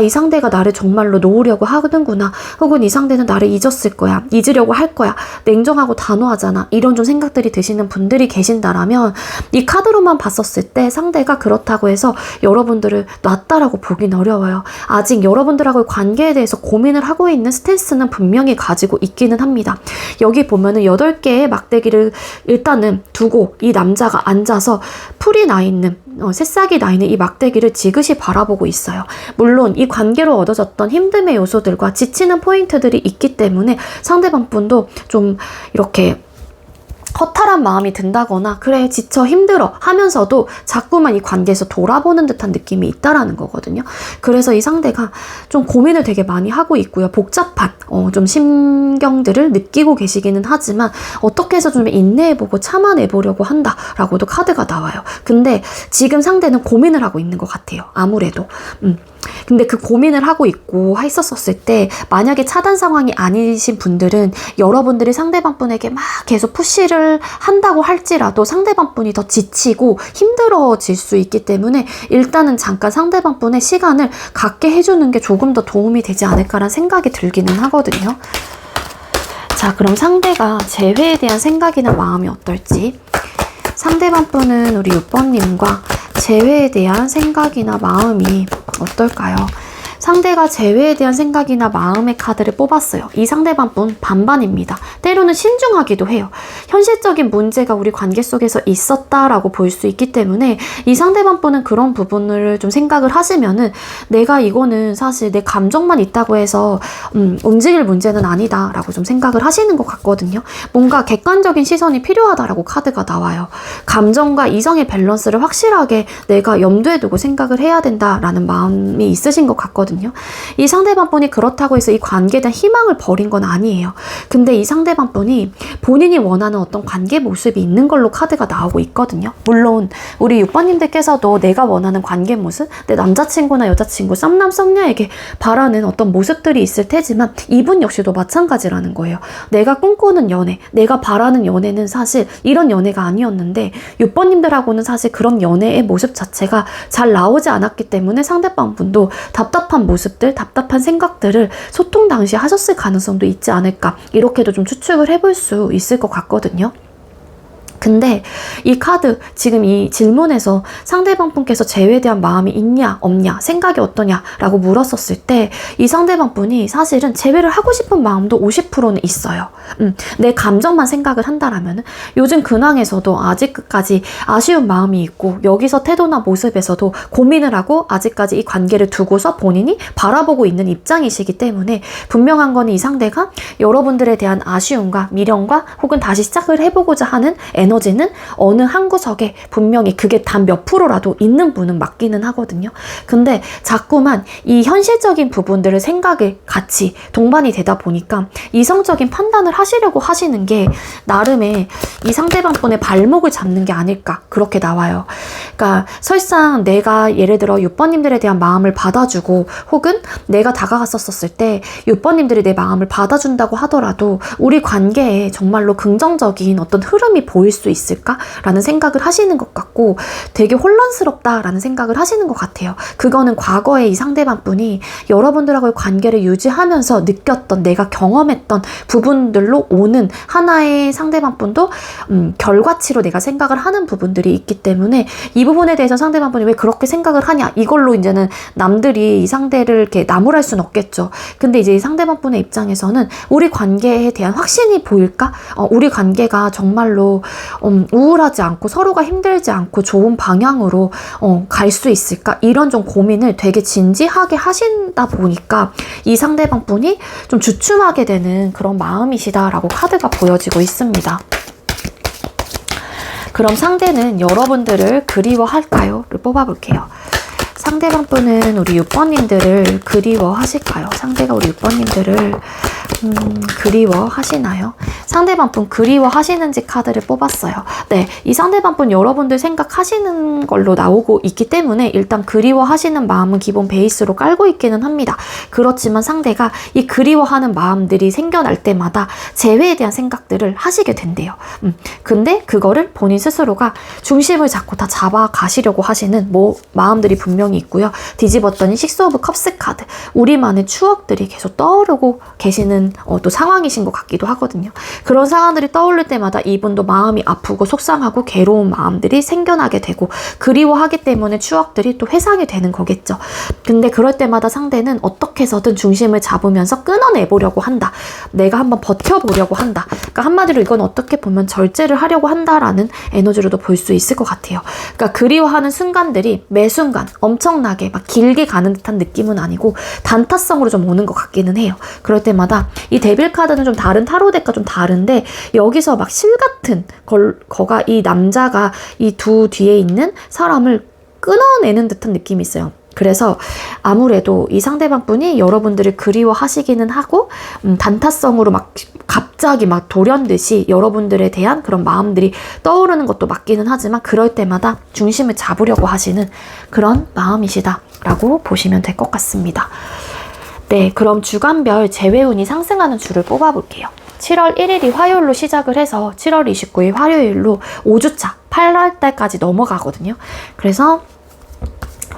이 상대가 나를 정말로 놓으려고 하는구나 혹은 이 상대는 나를 잊었을 거야 잊으려고 할 거야 냉정하고 단호하잖아 이런 좀 생각들이 드시는 분들이 계신다라면 이 카드로만 봤었을 때 상대가 그렇다고 해서 여러분들을 놨다라고 보긴 어려워요. 아직 여러분들하고의 관계에 대해서 고민을 하고 있는 스탠스는 분명히 가지고 있기는 합니다. 여기 보면은 8개의 막대기를 일단은 두고 이 남자가 앉아서 풀이 나 있는 새싹이 나 있는 이 막대기를 지그시 바라보고 있어요. 물론 이 관계로 얻어졌던 힘듦의 요소들과 지치는 포인트들이 있기 때문에 상대방 분도 좀 이렇게 허탈한 마음이 든다거나 그래 지쳐 힘들어 하면서도 자꾸만 이 관계에서 돌아보는 듯한 느낌이 있다라는 거거든요. 그래서 이 상대가 좀 고민을 되게 많이 하고 있고요. 복잡한 좀 심경들을 느끼고 계시기는 하지만 어떻게 해서 좀 인내해보고 참아내보려고 한다라고도 카드가 나와요. 근데 지금 상대는 고민을 하고 있는 것 같아요. 아무래도 근데 그 고민을 하고 있고 했었을 때 만약에 차단 상황이 아니신 분들은 여러분들이 상대방 분에게 막 계속 푸시를 한다고 할지라도 상대방 분이 더 지치고 힘들어질 수 있기 때문에 일단은 잠깐 상대방 분의 시간을 갖게 해주는 게 조금 더 도움이 되지 않을까라는 생각이 들기는 하거든요. 자, 그럼 상대가 재회에 대한 생각이나 마음이 어떨지. 상대방 분은 우리 6번님과 재회에 대한 생각이나 마음이 어떨까요? 상대가 재회에 대한 생각이나 마음의 카드를 뽑았어요. 이 상대방 분 반반입니다. 때로는 신중하기도 해요. 현실적인 문제가 우리 관계 속에서 있었다라고 볼 수 있기 때문에 이 상대방 분은 그런 부분을 좀 생각을 하시면은 내가 이거는 사실 내 감정만 있다고 해서 움직일 문제는 아니다 라고 좀 생각을 하시는 것 같거든요. 뭔가 객관적인 시선이 필요하다라고 카드가 나와요. 감정과 이성의 밸런스를 확실하게 내가 염두에 두고 생각을 해야 된다라는 마음이 있으신 것 같거든요. 이 상대방 분이 그렇다고 해서 이 관계에 대한 희망을 버린 건 아니에요. 근데 이 상대방 분이 본인이 원하는 어떤 관계 모습이 있는 걸로 카드가 나오고 있거든요. 물론 우리 6번님들께서도 내가 원하는 관계 모습, 내 남자친구나 여자친구, 썸남 썸녀에게 바라는 어떤 모습들이 있을 테지만 이분 역시도 마찬가지라는 거예요. 내가 꿈꾸는 연애, 내가 바라는 연애는 사실 이런 연애가 아니었는데 6번님들하고는 사실 그런 연애의 모습 자체가 잘 나오지 않았기 때문에 상대방 분도 답답한 모습들, 답답한 생각들을 소통 당시 하셨을 가능성도 있지 않을까, 이렇게도 좀 추측을 해볼 수 있을 것 같거든요. 근데 이 카드, 지금 이 질문에서 상대방 분께서 재회에 대한 마음이 있냐 없냐, 생각이 어떠냐 라고 물었었을 때 이 상대방 분이 사실은 재회를 하고 싶은 마음도 50%는 있어요. 내 감정만 생각을 한다라면 요즘 근황에서도 아직 끝까지 아쉬운 마음이 있고 여기서 태도나 모습에서도 고민을 하고 아직까지 이 관계를 두고서 본인이 바라보고 있는 입장이시기 때문에 분명한 건 이 상대가 여러분들에 대한 아쉬움과 미련과 혹은 다시 시작을 해보고자 하는 에너지는 어느 한 구석에 분명히 그게 단 몇 프로라도 있는 분은 맞기는 하거든요. 근데 자꾸만 이 현실적인 부분들을 생각에 같이 동반이 되다 보니까 이성적인 판단을 하시려고 하시는 게 나름의 이 상대방 분의 발목을 잡는 게 아닐까, 그렇게 나와요. 그러니까 설상 내가 예를 들어 6번님들에 대한 마음을 받아주고 혹은 내가 다가갔었을 때 6번님들이 내 마음을 받아준다고 하더라도 우리 관계에 정말로 긍정적인 어떤 흐름이 보일 수 있을까라는 생각을 하시는 것 같고 되게 혼란스럽다라는 생각을 하시는 것 같아요. 그거는 과거에 이 상대방 분이 여러분들하고의 관계를 유지하면서 느꼈던, 내가 경험했던 부분들로 오는 하나의 상대방 분도 결과치로 내가 생각을 하는 부분들이 있기 때문에 이 부분에 대해서 상대방 분이 왜 그렇게 생각을 하냐, 이걸로 이제는 남들이 이 상대를 이렇게 나무랄 수는 없겠죠. 근데 이제 이 상대방 분의 입장에서는 우리 관계에 대한 확신이 보일까? 우리 관계가 정말로 우울하지 않고 서로가 힘들지 않고 좋은 방향으로 갈 수 있을까? 이런 좀 고민을 되게 진지하게 하신다 보니까 이 상대방 분이 좀 주춤하게 되는 그런 마음이시다라고 카드가 보여지고 있습니다. 그럼 상대는 여러분들을 그리워할까요? 를 뽑아볼게요. 상대방 분은 우리 6번님들을 그리워하실까요? 상대가 우리 6번님들을 그리워하시나요? 상대방 분 그리워하시는지 카드를 뽑았어요. 네, 이 상대방 분 여러분들 생각하시는 걸로 나오고 있기 때문에 일단 그리워하시는 마음은 기본 베이스로 깔고 있기는 합니다. 그렇지만 상대가 이 그리워하는 마음들이 생겨날 때마다 재회에 대한 생각들을 하시게 된대요. 근데 그거를 본인 스스로가 중심을 잡고 다 잡아가시려고 하시는 마음들이 분명히 있고요. 뒤집었더니 식스 오브 컵스 카드, 우리만의 추억들이 계속 떠오르고 계시는 또 상황이신 것 같기도 하거든요. 그런 상황들이 떠오를 때마다 이분도 마음이 아프고 속상하고 괴로운 마음들이 생겨나게 되고 그리워하기 때문에 추억들이 또 회상이 되는 거겠죠. 근데 그럴 때마다 상대는 어떻게 해서든 중심을 잡으면서 끊어내보려고 한다. 내가 한번 버텨보려고 한다. 그러니까 한마디로 이건 어떻게 보면 절제를 하려고 한다라는 에너지로도 볼 수 있을 것 같아요. 그러니까 그리워하는 순간들이 매 순간 엄청나게 막 길게 가는 듯한 느낌은 아니고 단타성으로 좀 오는 것 같기는 해요. 그럴 때마다 이 데빌 카드는 좀 다른 타로 덱과 좀 다른데 여기서 막 실 같은 거가 이 남자가 이 두 뒤에 있는 사람을 끊어내는 듯한 느낌이 있어요. 그래서 아무래도 이 상대방 분이 여러분들을 그리워하시기는 하고 단타성으로 막 갑자기 막 돌연듯이 여러분들에 대한 그런 마음들이 떠오르는 것도 맞기는 하지만 그럴 때마다 중심을 잡으려고 하시는 그런 마음이시다라고 보시면 될 것 같습니다. 네, 그럼 주간별 재회운이 상승하는 주를 뽑아볼게요. 7월 1일이 화요일로 시작을 해서 7월 29일 화요일로 5주차 8월달까지 넘어가거든요. 그래서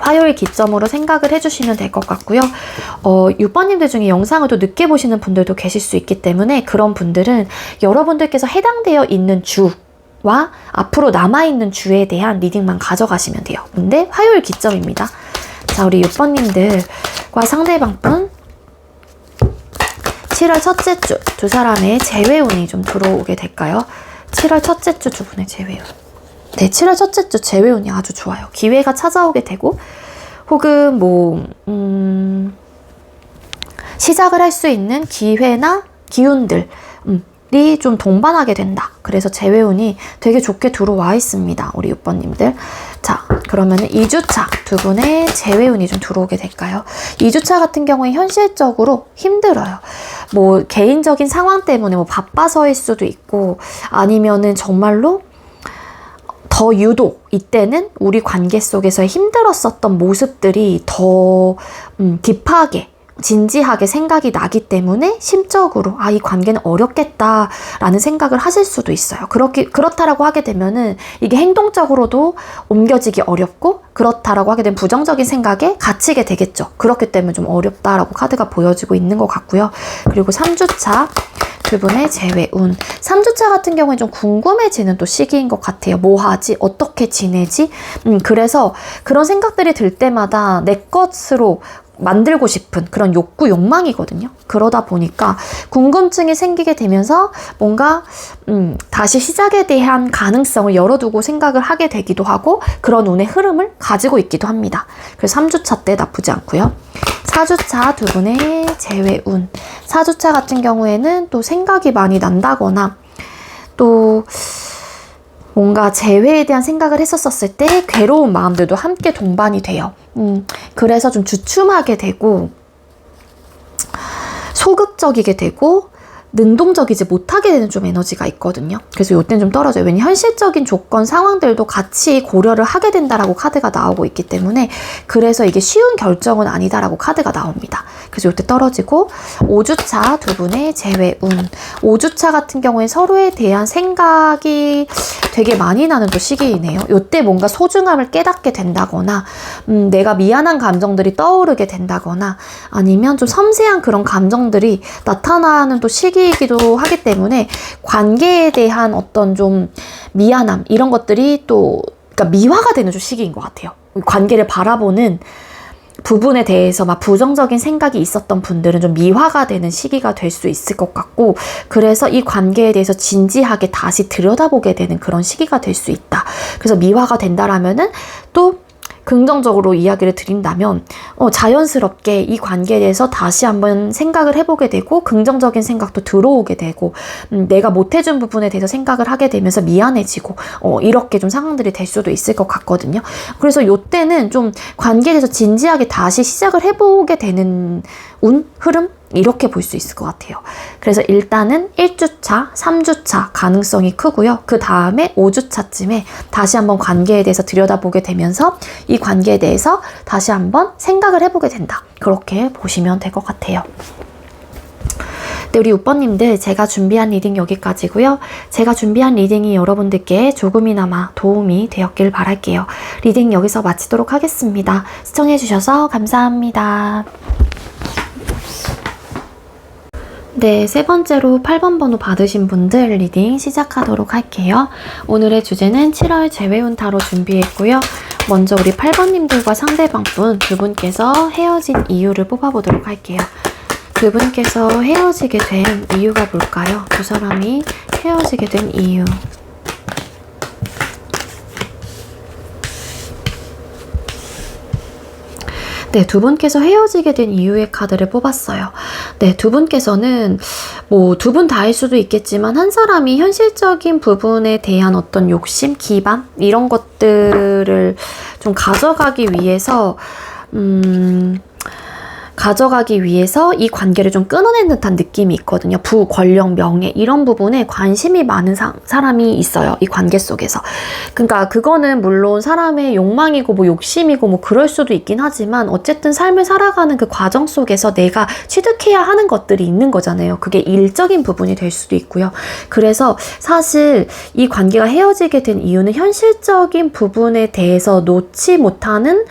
화요일 기점으로 생각을 해주시면 될 것 같고요. 6번님들 중에 영상을 또 늦게 보시는 분들도 계실 수 있기 때문에 그런 분들은 여러분들께서 해당되어 있는 주와 앞으로 남아있는 주에 대한 리딩만 가져가시면 돼요. 근데 화요일 기점입니다. 자, 우리 6번님들과 상대방분 7월 첫째 주 두 사람의 재회운이 좀 들어오게 될까요? 7월 첫째 주 두 분의 재회운. 네, 7월 첫째 주 재회운이 아주 좋아요. 기회가 찾아오게 되고 혹은 시작을 할 수 있는 기회나 기운들이 좀 동반하게 된다. 그래서 재회운이 되게 좋게 들어와 있습니다. 우리 6번님들. 자, 그러면 2주차 두 분의 재회운이 좀 들어오게 될까요? 2주차 같은 경우에 현실적으로 힘들어요. 뭐 개인적인 상황 때문에 뭐 바빠서일 수도 있고 아니면은 정말로 더 유독 이때는 우리 관계 속에서 힘들었었던 모습들이 더 딥하게 진지하게 생각이 나기 때문에 심적으로 이 관계는 어렵겠다라는 생각을 하실 수도 있어요. 그렇다라고 하게 되면은 이게 행동적으로도 옮겨지기 어렵고 그렇다라고 하게 되면 부정적인 생각에 갇히게 되겠죠. 그렇기 때문에 좀 어렵다라고 카드가 보여지고 있는 것 같고요. 그리고 3주차 그분의 재회운. 3주차 같은 경우에 좀 궁금해지는 또 시기인 것 같아요. 뭐 하지? 어떻게 지내지? 그래서 그런 생각들이 들 때마다 내 것으로 만들고 싶은 그런 욕망이거든요. 그러다 보니까 궁금증이 생기게 되면서 뭔가 다시 시작에 대한 가능성을 열어두고 생각을 하게 되기도 하고 그런 운의 흐름을 가지고 있기도 합니다. 그래서 3주차 때 나쁘지 않고요. 4주차 두 분의 재회운. 4주차 같은 경우에는 또 생각이 많이 난다거나 또 뭔가 재회에 대한 생각을 했었을 때 괴로운 마음들도 함께 동반이 돼요. 그래서 좀 주춤하게 되고 소극적이게 되고 능동적이지 못하게 되는 좀 에너지가 있거든요. 그래서 이때는 좀 떨어져요. 왜냐면 현실적인 조건, 상황들도 같이 고려를 하게 된다라고 카드가 나오고 있기 때문에 그래서 이게 쉬운 결정은 아니다라고 카드가 나옵니다. 그래서 이때 떨어지고 5주차 두 분의 재회운. 5주차 같은 경우에 서로에 대한 생각이 되게 많이 나는 또 시기이네요. 이때 뭔가 소중함을 깨닫게 된다거나 내가 미안한 감정들이 떠오르게 된다거나 아니면 좀 섬세한 그런 감정들이 나타나는 또 시기이기도 하기 때문에 관계에 대한 어떤 좀 미안함 이런 것들이 또 그러니까 미화가 되는 좀 시기인 것 같아요. 관계를 바라보는 부분에 대해서 막 부정적인 생각이 있었던 분들은 좀 미화가 되는 시기가 될 수 있을 것 같고 그래서 이 관계에 대해서 진지하게 다시 들여다보게 되는 그런 시기가 될 수 있다. 그래서 미화가 된다라면은 또 긍정적으로 이야기를 드린다면 자연스럽게 이 관계에 대해서 다시 한번 생각을 해보게 되고 긍정적인 생각도 들어오게 되고 내가 못해준 부분에 대해서 생각을 하게 되면서 미안해지고 이렇게 좀 상황들이 될 수도 있을 것 같거든요. 그래서 이때는 좀 관계에 대해서 진지하게 다시 시작을 해보게 되는 흐름? 이렇게 볼 수 있을 것 같아요. 그래서 일단은 1주차, 3주차 가능성이 크고요. 그 다음에 5주차쯤에 다시 한번 관계에 대해서 들여다보게 되면서 이 관계에 대해서 다시 한번 생각을 해보게 된다. 그렇게 보시면 될 것 같아요. 네, 우리 6번님들 제가 준비한 리딩 여기까지고요. 제가 준비한 리딩이 여러분들께 조금이나마 도움이 되었길 바랄게요. 리딩 여기서 마치도록 하겠습니다. 시청해주셔서 감사합니다. 네, 세 번째로 8번 번호 받으신 분들 리딩 시작하도록 할게요. 오늘의 주제는 7월 재회운 타로 준비했고요. 먼저 우리 8번님들과 상대방분 두 분께서 헤어진 이유를 뽑아보도록 할게요. 두 분께서 헤어지게 된 이유가 뭘까요? 두 사람이 헤어지게 된 이유. 네, 두 분께서 헤어지게 된 이유의 카드를 뽑았어요. 네, 두 분께서는 뭐 두 분 다일 수도 있겠지만 한 사람이 현실적인 부분에 대한 어떤 욕심, 기반 이런 것들을 좀 가져가기 위해서 가져가기 위해서 이 관계를 좀 끊어낸 듯한 느낌이 있거든요. 부, 권력, 명예 이런 부분에 관심이 많은 사람이 있어요. 이 관계 속에서. 그러니까 그거는 물론 사람의 욕망이고 뭐 욕심이고 뭐 그럴 수도 있긴 하지만 어쨌든 삶을 살아가는 그 과정 속에서 내가 취득해야 하는 것들이 있는 거잖아요. 그게 일적인 부분이 될 수도 있고요. 그래서 사실 이 관계가 헤어지게 된 이유는 현실적인 부분에 대해서 놓지 못하는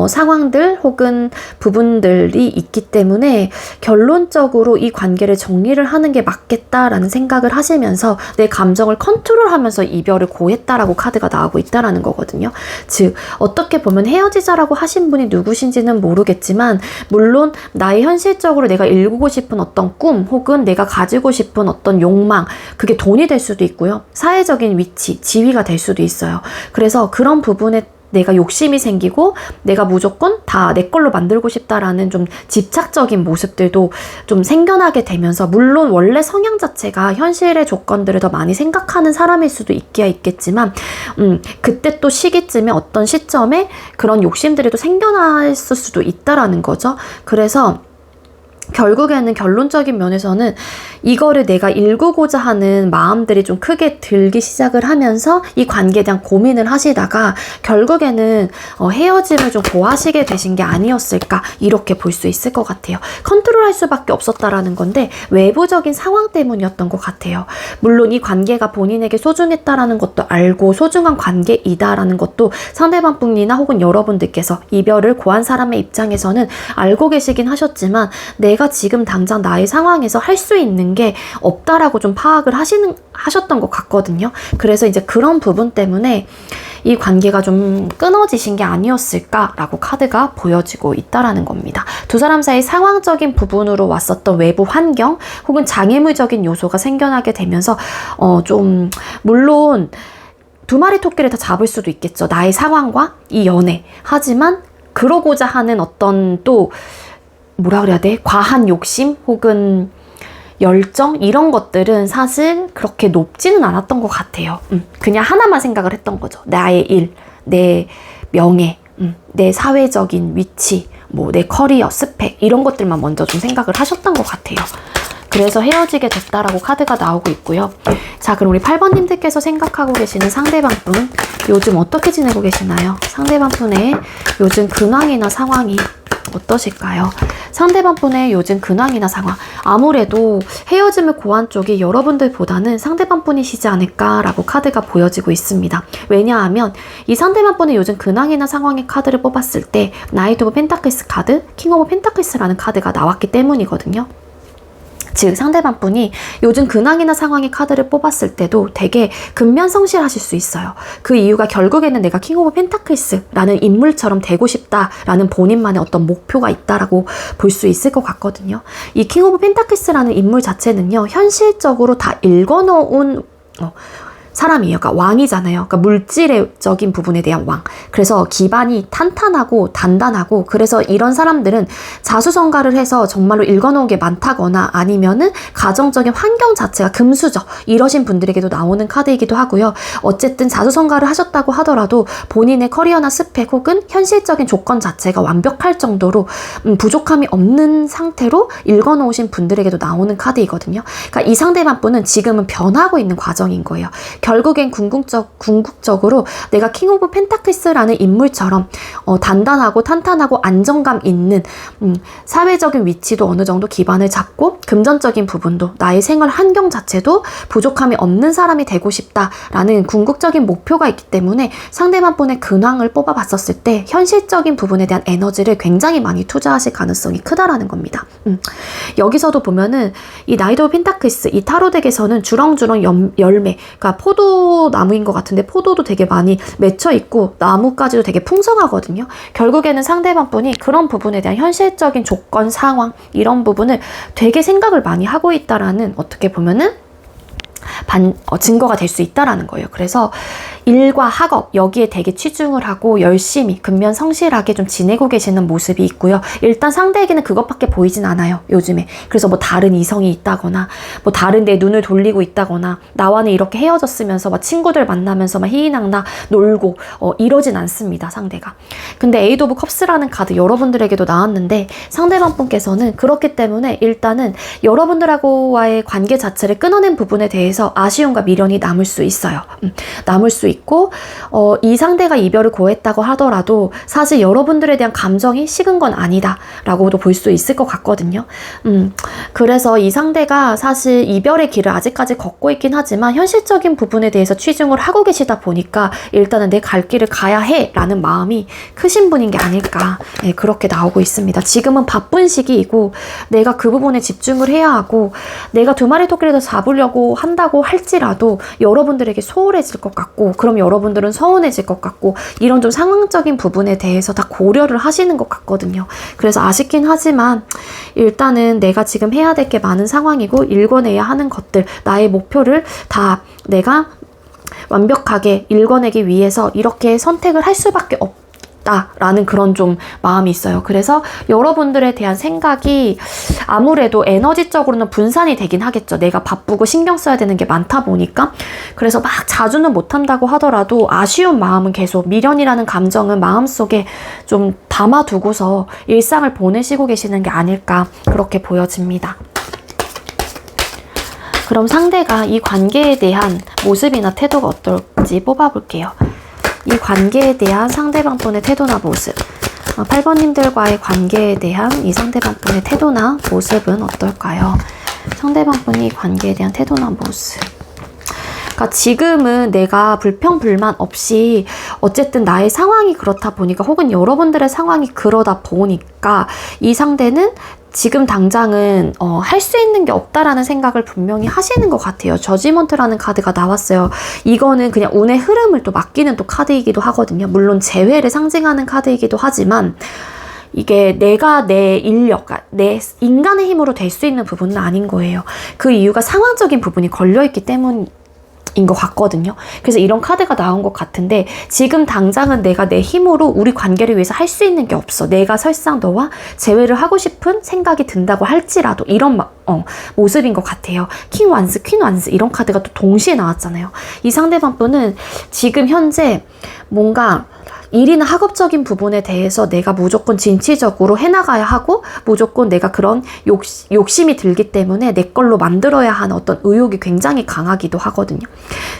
상황들 혹은 부분들이 있기 때문에 결론적으로 이 관계를 정리를 하는 게 맞겠다라는 생각을 하시면서 내 감정을 컨트롤하면서 이별을 고했다라고 카드가 나오고 있다라는 거거든요. 즉 어떻게 보면 헤어지자라고 하신 분이 누구신지는 모르겠지만 물론 나의 현실적으로 내가 이루고 싶은 어떤 꿈 혹은 내가 가지고 싶은 어떤 욕망 그게 돈이 될 수도 있고요. 사회적인 위치, 지위가 될 수도 있어요. 그래서 그런 부분에 내가 욕심이 생기고 내가 무조건 다 내 걸로 만들고 싶다라는 좀 집착적인 모습들도 좀 생겨나게 되면서 물론 원래 성향 자체가 현실의 조건들을 더 많이 생각하는 사람일 수도 있겠지만 그때 또 시기쯤에 어떤 시점에 그런 욕심들이 또 생겨났을 수도 있다라는 거죠. 그래서 결국에는 결론적인 면에서는 이거를 내가 일구고자 하는 마음들이 좀 크게 들기 시작을 하면서 이 관계에 대한 고민을 하시다가 결국에는 헤어짐을 좀 고하시게 되신 게 아니었을까 이렇게 볼 수 있을 것 같아요. 컨트롤할 수밖에 없었다라는 건데 외부적인 상황 때문이었던 것 같아요. 물론 이 관계가 본인에게 소중했다라는 것도 알고 소중한 관계이다라는 것도 상대방 분이나 혹은 여러분들께서 이별을 고한 사람의 입장에서는 알고 계시긴 하셨지만 내가 지금 당장 나의 상황에서 할 수 있는 게 없다라고 좀 파악을 하셨던 것 같거든요. 그래서 이제 그런 부분 때문에 이 관계가 좀 끊어지신 게 아니었을까라고 카드가 보여지고 있다라는 겁니다. 두 사람 사이 상황적인 부분으로 왔었던 외부 환경 혹은 장애물적인 요소가 생겨나게 되면서 좀 물론 두 마리 토끼를 다 잡을 수도 있겠죠. 나의 상황과 이 연애. 하지만 그러고자 하는 어떤 또 뭐라 그래야 돼? 과한 욕심 혹은 열정 이런 것들은 사실 그렇게 높지는 않았던 것 같아요. 그냥 하나만 생각을 했던 거죠. 나의 일, 내 명예, 내 사회적인 위치, 뭐 내 커리어, 스펙 이런 것들만 먼저 좀 생각을 하셨던 것 같아요. 그래서 헤어지게 됐다라고 카드가 나오고 있고요. 자, 그럼 우리 8번님들께서 생각하고 계시는 상대방 분 요즘 어떻게 지내고 계시나요? 상대방 분의 요즘 근황이나 상황이 어떠실까요? 상대방 분의 요즘 근황이나 상황 아무래도 헤어짐을 고한 쪽이 여러분들보다는 상대방 분이시지 않을까라고 카드가 보여지고 있습니다. 왜냐하면 이 상대방 분의 요즘 근황이나 상황의 카드를 뽑았을 때 나이트 오브 펜타클스 카드, 킹 오브 펜타클스라는 카드가 나왔기 때문이거든요. 즉 상대방 분이 요즘 근황이나 상황의 카드를 뽑았을 때도 되게 근면성실하실 수 있어요. 그 이유가 결국에는 내가 킹 오브 펜타클스라는 인물처럼 되고 싶다라는 본인만의 어떤 목표가 있다라고 볼 수 있을 것 같거든요. 이 킹 오브 펜타클스라는 인물 자체는요. 현실적으로 다 읽어놓은 사람이에요. 그러니까 왕이잖아요. 그러니까 물질적인 부분에 대한 왕. 그래서 기반이 탄탄하고 단단하고 그래서 이런 사람들은 자수성가를 해서 정말로 읽어놓은 게 많다거나 아니면은 가정적인 환경 자체가 금수저 이러신 분들에게도 나오는 카드이기도 하고요. 어쨌든 자수성가를 하셨다고 하더라도 본인의 커리어나 스펙 혹은 현실적인 조건 자체가 완벽할 정도로 부족함이 없는 상태로 읽어놓으신 분들에게도 나오는 카드이거든요. 그러니까 이 상대방 분은 지금은 변하고 있는 과정인 거예요. 결국엔 궁극적으로 내가 킹 오브 펜타클스라는 인물처럼 단단하고 탄탄하고 안정감 있는 사회적인 위치도 어느 정도 기반을 잡고 금전적인 부분도 나의 생활 환경 자체도 부족함이 없는 사람이 되고 싶다라는 궁극적인 목표가 있기 때문에 상대방 분의 근황을 뽑아봤었을 때 현실적인 부분에 대한 에너지를 굉장히 많이 투자하실 가능성이 크다라는 겁니다. 여기서도 보면은 이 나이트 오브 펜타클스 이 타로 덱에서는 주렁주렁 열매, 그러니까 포도나무인 것 같은데 포도도 되게 많이 맺혀 있고 나무까지도 되게 풍성하거든요. 결국에는 상대방 분이 그런 부분에 대한 현실적인 조건, 상황 이런 부분을 되게 생각을 많이 하고 있다라는 어떻게 보면은 증거가 될 수 있다라는 거예요. 그래서 일과 학업 여기에 되게 치중을 하고 열심히 근면 성실하게 좀 지내고 계시는 모습이 있고요. 일단 상대에게는 그것밖에 보이진 않아요, 요즘에. 그래서 뭐 다른 이성이 있다거나 뭐 다른 데 눈을 돌리고 있다거나 나와는 이렇게 헤어졌으면서 막 친구들 만나면서 막 희희낙낙 놀고 이러진 않습니다, 상대가. 근데 에이드 오브 컵스라는 카드 여러분들에게도 나왔는데 상대방 분께서는 그렇기 때문에 일단은 여러분들하고와의 관계 자체를 끊어낸 부분에 대해서 아쉬움과 미련이 남을 수 있어요. 남을 수 있고 이 상대가 이별을 고했다고 하더라도 사실 여러분들에 대한 감정이 식은 건 아니다 라고도 볼 수 있을 것 같거든요. 그래서 이 상대가 사실 이별의 길을 아직까지 걷고 있긴 하지만 현실적인 부분에 대해서 치중을 하고 계시다 보니까 일단은 내 갈 길을 가야 해 라는 마음이 크신 분인 게 아닐까, 네, 그렇게 나오고 있습니다. 지금은 바쁜 시기이고 내가 그 부분에 집중을 해야 하고 내가 두 마리 토끼를 더 잡으려고 한다고 할지라도 여러분들에게 소홀해질 것 같고 그럼 여러분들은 서운해질 것 같고 이런 좀 상황적인 부분에 대해서 다 고려를 하시는 것 같거든요. 그래서 아쉽긴 하지만 일단은 내가 지금 해야 될 게 많은 상황이고 읽어내야 하는 것들, 나의 목표를 다 내가 완벽하게 읽어내기 위해서 이렇게 선택을 할 수밖에 없다라는 그런 좀 마음이 있어요. 그래서 여러분들에 대한 생각이 아무래도 에너지적으로는 분산이 되긴 하겠죠. 내가 바쁘고 신경 써야 되는 게 많다 보니까. 그래서 막 자주는 못한다고 하더라도 아쉬운 마음은 계속, 미련이라는 감정은 마음속에 좀 담아두고서 일상을 보내시고 계시는 게 아닐까, 그렇게 보여집니다. 그럼 상대가 이 관계에 대한 모습이나 태도가 어떨지 뽑아볼게요. 이 관계에 대한 상대방 분의 태도나 모습, 8번님들과의 관계에 대한 이 상대방 분의 태도나 모습은 어떨까요? 상대방 분이 관계에 대한 태도나 모습. 그러니까 지금은 내가 불평불만 없이 어쨌든 나의 상황이 그렇다 보니까 혹은 여러분들의 상황이 그러다 보니까 이 상대는 지금 당장은 할 수 있는 게 없다라는 생각을 분명히 하시는 것 같아요. 저지먼트라는 카드가 나왔어요. 이거는 그냥 운의 흐름을 또 맡기는 또 카드이기도 하거든요. 물론 재회를 상징하는 카드이기도 하지만 이게 내가 내 인력, 내 인간의 힘으로 될 수 있는 부분은 아닌 거예요. 그 이유가 상황적인 부분이 걸려있기 때문인 것 같거든요. 그래서 이런 카드가 나온 것 같은데 지금 당장은 내가 내 힘으로 우리 관계를 위해서 할 수 있는 게 없어. 내가 설상 너와 재회를 하고 싶은 생각이 든다고 할지라도 이런 모습인 것 같아요. 킹 완스, 퀸 완스 이런 카드가 또 동시에 나왔잖아요. 이 상대방 분은 지금 현재 뭔가 일이나 학업적인 부분에 대해서 내가 무조건 진취적으로 해나가야 하고 무조건 내가 그런 욕심이 들기 때문에 내 걸로 만들어야 하는 어떤 의욕이 굉장히 강하기도 하거든요.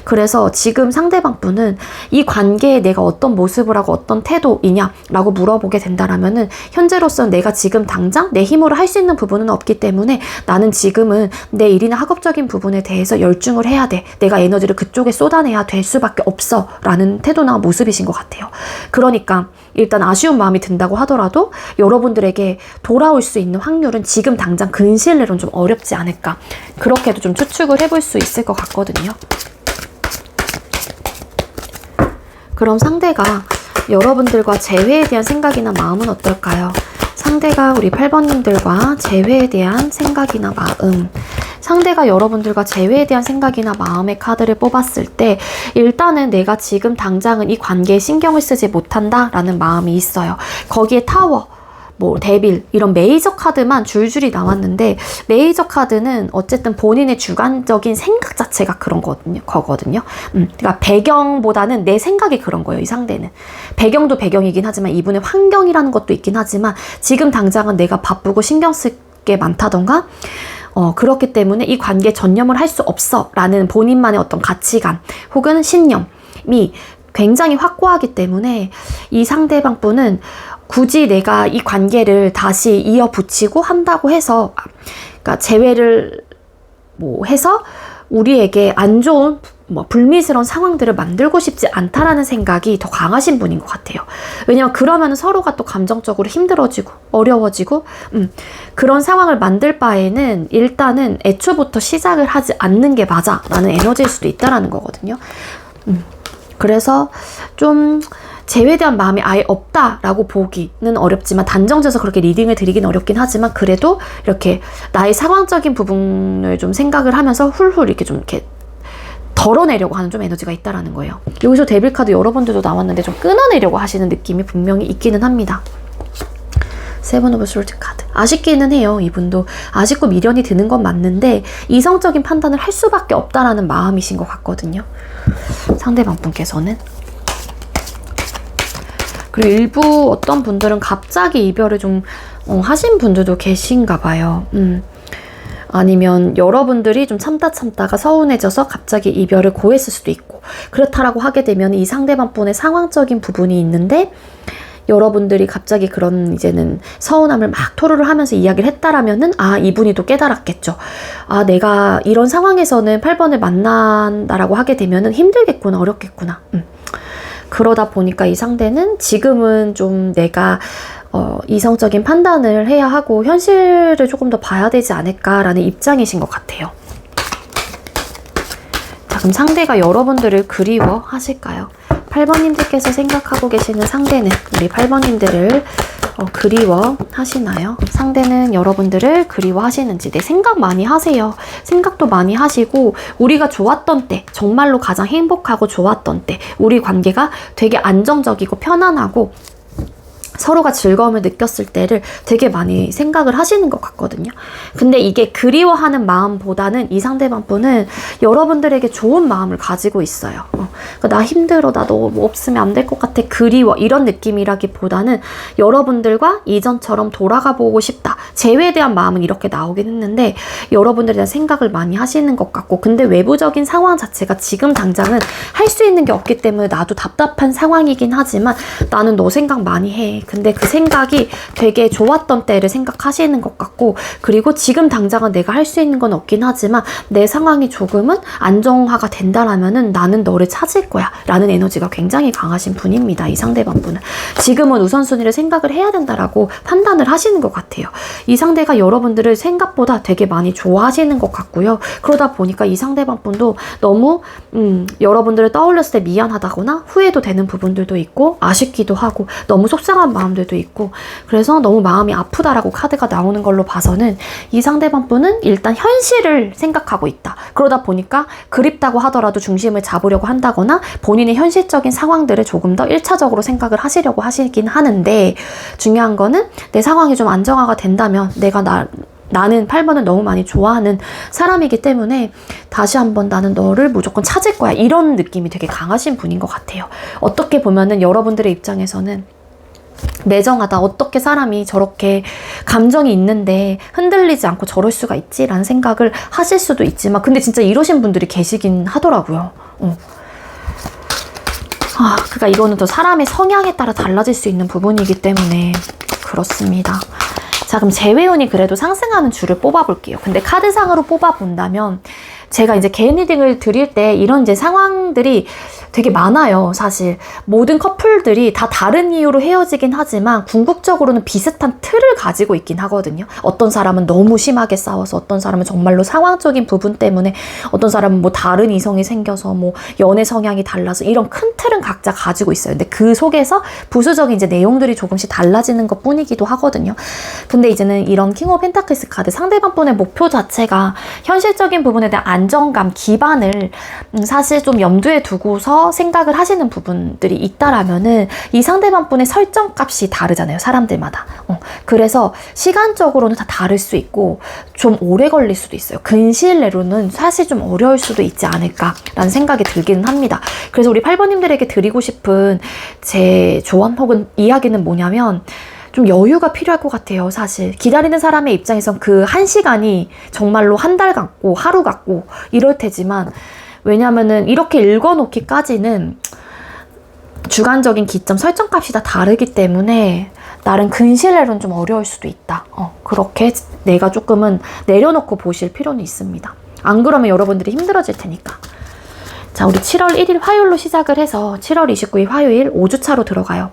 그래서 지금 상대방 분은 이 관계에 내가 어떤 모습을 하고 어떤 태도이냐라고 물어보게 된다라면은 현재로서는 내가 지금 당장 내 힘으로 할 수 있는 부분은 없기 때문에 나는 지금은 내 일이나 학업적인 부분에 대해서 열중을 해야 돼. 내가 에너지를 그쪽에 쏟아내야 될 수밖에 없어 라는 태도나 모습이신 것 같아요. 그러니까 일단 아쉬운 마음이 든다고 하더라도 여러분들에게 돌아올 수 있는 확률은 지금 당장 근시일내로는 좀 어렵지 않을까, 그렇게도 좀 추측을 해볼 수 있을 것 같거든요. 그럼 상대가 여러분들과 재회에 대한 생각이나 마음은 어떨까요? 상대가 우리 8번님들과 재회에 대한 생각이나 마음, 상대가 여러분들과 재회에 대한 생각이나 마음의 카드를 뽑았을 때 일단은 내가 지금 당장은 이 관계에 신경을 쓰지 못한다 라는 마음이 있어요. 거기에 타워, 뭐 데빌 이런 메이저 카드만 줄줄이 나왔는데 메이저 카드는 어쨌든 본인의 주관적인 생각 자체가 그런 거거든요. 그러니까 배경보다는 내 생각이 그런 거예요. 이 상대는 배경도 배경이긴 하지만 이분의 환경이라는 것도 있긴 하지만 지금 당장은 내가 바쁘고 신경 쓸 게 많다던가 그렇기 때문에 이 관계에 전념을 할 수 없어 라는 본인만의 어떤 가치관 혹은 신념이 굉장히 확고하기 때문에 이 상대방 분은 굳이 내가 이 관계를 다시 이어붙이고 한다고 해서, 그러니까 재회를 해서 우리에게 안 좋은 불미스러운 상황들을 만들고 싶지 않다라는 생각이 더 강하신 분인 것 같아요. 왜냐면 그러면 서로가 또 감정적으로 힘들어지고 어려워지고 그런 상황을 만들 바에는 일단은 애초부터 시작을 하지 않는 게 맞아 라는 에너지일 수도 있다라는 거거든요. 그래서 좀 재회에 대한 마음이 아예 없다라고 보기는 어렵지만 단정져서 그렇게 리딩을 드리긴 어렵긴 하지만 그래도 이렇게 나의 상황적인 부분을 좀 생각을 하면서 훌훌 이렇게 좀 이렇게 덜어내려고 하는 좀 에너지가 있다라는 거예요. 여기서 데빌 카드 여러분들도 나왔는데 좀 끊어내려고 하시는 느낌이 분명히 있기는 합니다. 세븐 오브 솔트 카드. 아쉽기는 해요. 이분도 아쉽고 미련이 드는 건 맞는데 이성적인 판단을 할 수밖에 없다라는 마음이신 것 같거든요. 상대방 분께서는. 그리고 일부 어떤 분들은 갑자기 이별을 좀 하신 분들도 계신가 봐요. 아니면 여러분들이 좀 참다가 서운해져서 갑자기 이별을 고했을 수도 있고, 그렇다라고 하게 되면 이 상대방 분의 상황적인 부분이 있는데 여러분들이 갑자기 그런 이제는 서운함을 막 토로를 하면서 이야기를 했다라면은 이분이 또 깨달았겠죠. 내가 이런 상황에서는 8번을 만난다라고 하게 되면은 힘들겠구나, 어렵겠구나. 그러다 보니까 이 상대는 지금은 좀 내가 이성적인 판단을 해야 하고 현실을 조금 더 봐야 되지 않을까라는 입장이신 것 같아요. 자, 그럼 상대가 여러분들을 그리워하실까요? 8번님들께서 생각하고 계시는 상대는 우리 8번님들을 그리워하시나요? 상대는 여러분들을 그리워하시는지. 네, 생각 많이 하세요. 생각도 많이 하시고 우리가 좋았던 때, 정말로 가장 행복하고 좋았던 때, 우리 관계가 되게 안정적이고 편안하고 서로가 즐거움을 느꼈을 때를 되게 많이 생각을 하시는 것 같거든요. 근데 이게 그리워하는 마음보다는 이 상대방 분은 여러분들에게 좋은 마음을 가지고 있어요. 나 힘들어, 나 너 뭐 없으면 안 될 것 같아, 그리워, 이런 느낌이라기보다는 여러분들과 이전처럼 돌아가 보고 싶다, 재회에 대한 마음은 이렇게 나오긴 했는데 여러분들에 대한 생각을 많이 하시는 것 같고, 근데 외부적인 상황 자체가 지금 당장은 할 수 있는 게 없기 때문에 나도 답답한 상황이긴 하지만 나는 너 생각 많이 해. 근데 그 생각이 되게 좋았던 때를 생각하시는 것 같고, 그리고 지금 당장은 내가 할 수 있는 건 없긴 하지만 내 상황이 조금은 안정화가 된다라면은 나는 너를 찾을 거야 라는 에너지가 굉장히 강하신 분입니다. 이 상대방 분은 지금은 우선순위를 생각을 해야 된다라고 판단을 하시는 것 같아요. 이 상대가 여러분들을 생각보다 되게 많이 좋아하시는 것 같고요. 그러다 보니까 이 상대방 분도 너무 여러분들을 떠올렸을 때 미안하다거나 후회도 되는 부분들도 있고 아쉽기도 하고 너무 속상한 마음들도 있고, 그래서 너무 마음이 아프다라고 카드가 나오는 걸로 봐서는 이 상대방 분은 일단 현실을 생각하고 있다. 그러다 보니까 그립다고 하더라도 중심을 잡으려고 한다거나 본인의 현실적인 상황들을 조금 더 1차적으로 생각을 하시려고 하시긴 하는데, 중요한 거는 내 상황이 좀 안정화가 된다면 나는 8번을 너무 많이 좋아하는 사람이기 때문에 다시 한번 나는 너를 무조건 찾을 거야, 이런 느낌이 되게 강하신 분인 것 같아요. 어떻게 보면은 여러분들의 입장에서는 매정하다, 어떻게 사람이 저렇게 감정이 있는데 흔들리지 않고 저럴 수가 있지? 라는 생각을 하실 수도 있지만, 근데 진짜 이러신 분들이 계시긴 하더라고요. 그러니까 이거는 또 사람의 성향에 따라 달라질 수 있는 부분이기 때문에 그렇습니다. 자, 그럼 재회운이 그래도 상승하는 줄을 뽑아볼게요. 근데 카드상으로 뽑아본다면 제가 이제 개인 리딩을 드릴 때 이런 이제 상황들이 되게 많아요. 사실 모든 커플들이 다 다른 이유로 헤어지긴 하지만 궁극적으로는 비슷한 틀을 가지고 있긴 하거든요. 어떤 사람은 너무 심하게 싸워서, 어떤 사람은 정말로 상황적인 부분 때문에, 어떤 사람은 뭐 다른 이성이 생겨서, 뭐 연애 성향이 달라서, 이런 큰 틀은 각자 가지고 있어요. 근데 그 속에서 부수적인 이제 내용들이 조금씩 달라지는 것 뿐이기도 하거든요. 근데 이제는 이런 킹 오브 펜타클스 카드, 상대방 분의 목표 자체가 현실적인 부분에 대한 안정감, 기반을 사실 좀 염두에 두고서 생각을 하시는 부분들이 있다라면은 이 상대방 분의 설정값이 다르잖아요, 사람들마다. 그래서 시간적으로는 다 다를 수 있고 좀 오래 걸릴 수도 있어요. 근시일 내로는 사실 좀 어려울 수도 있지 않을까라는 생각이 들기는 합니다. 그래서 우리 8번님들에게 드리고 싶은 제 조언 혹은 이야기는 뭐냐면, 좀 여유가 필요할 것 같아요. 사실 기다리는 사람의 입장에선 그 1시간이 정말로 한 달 같고 하루 같고 이럴 테지만, 왜냐면은 이렇게 읽어놓기까지는 주관적인 기점, 설정값이 다 다르기 때문에 나름 근시일내로는 좀 어려울 수도 있다. 그렇게 내가 조금은 내려놓고 보실 필요는 있습니다. 안 그러면 여러분들이 힘들어질 테니까. 자, 우리 7월 1일 화요일로 시작을 해서 7월 29일 화요일 5주차로 들어가요.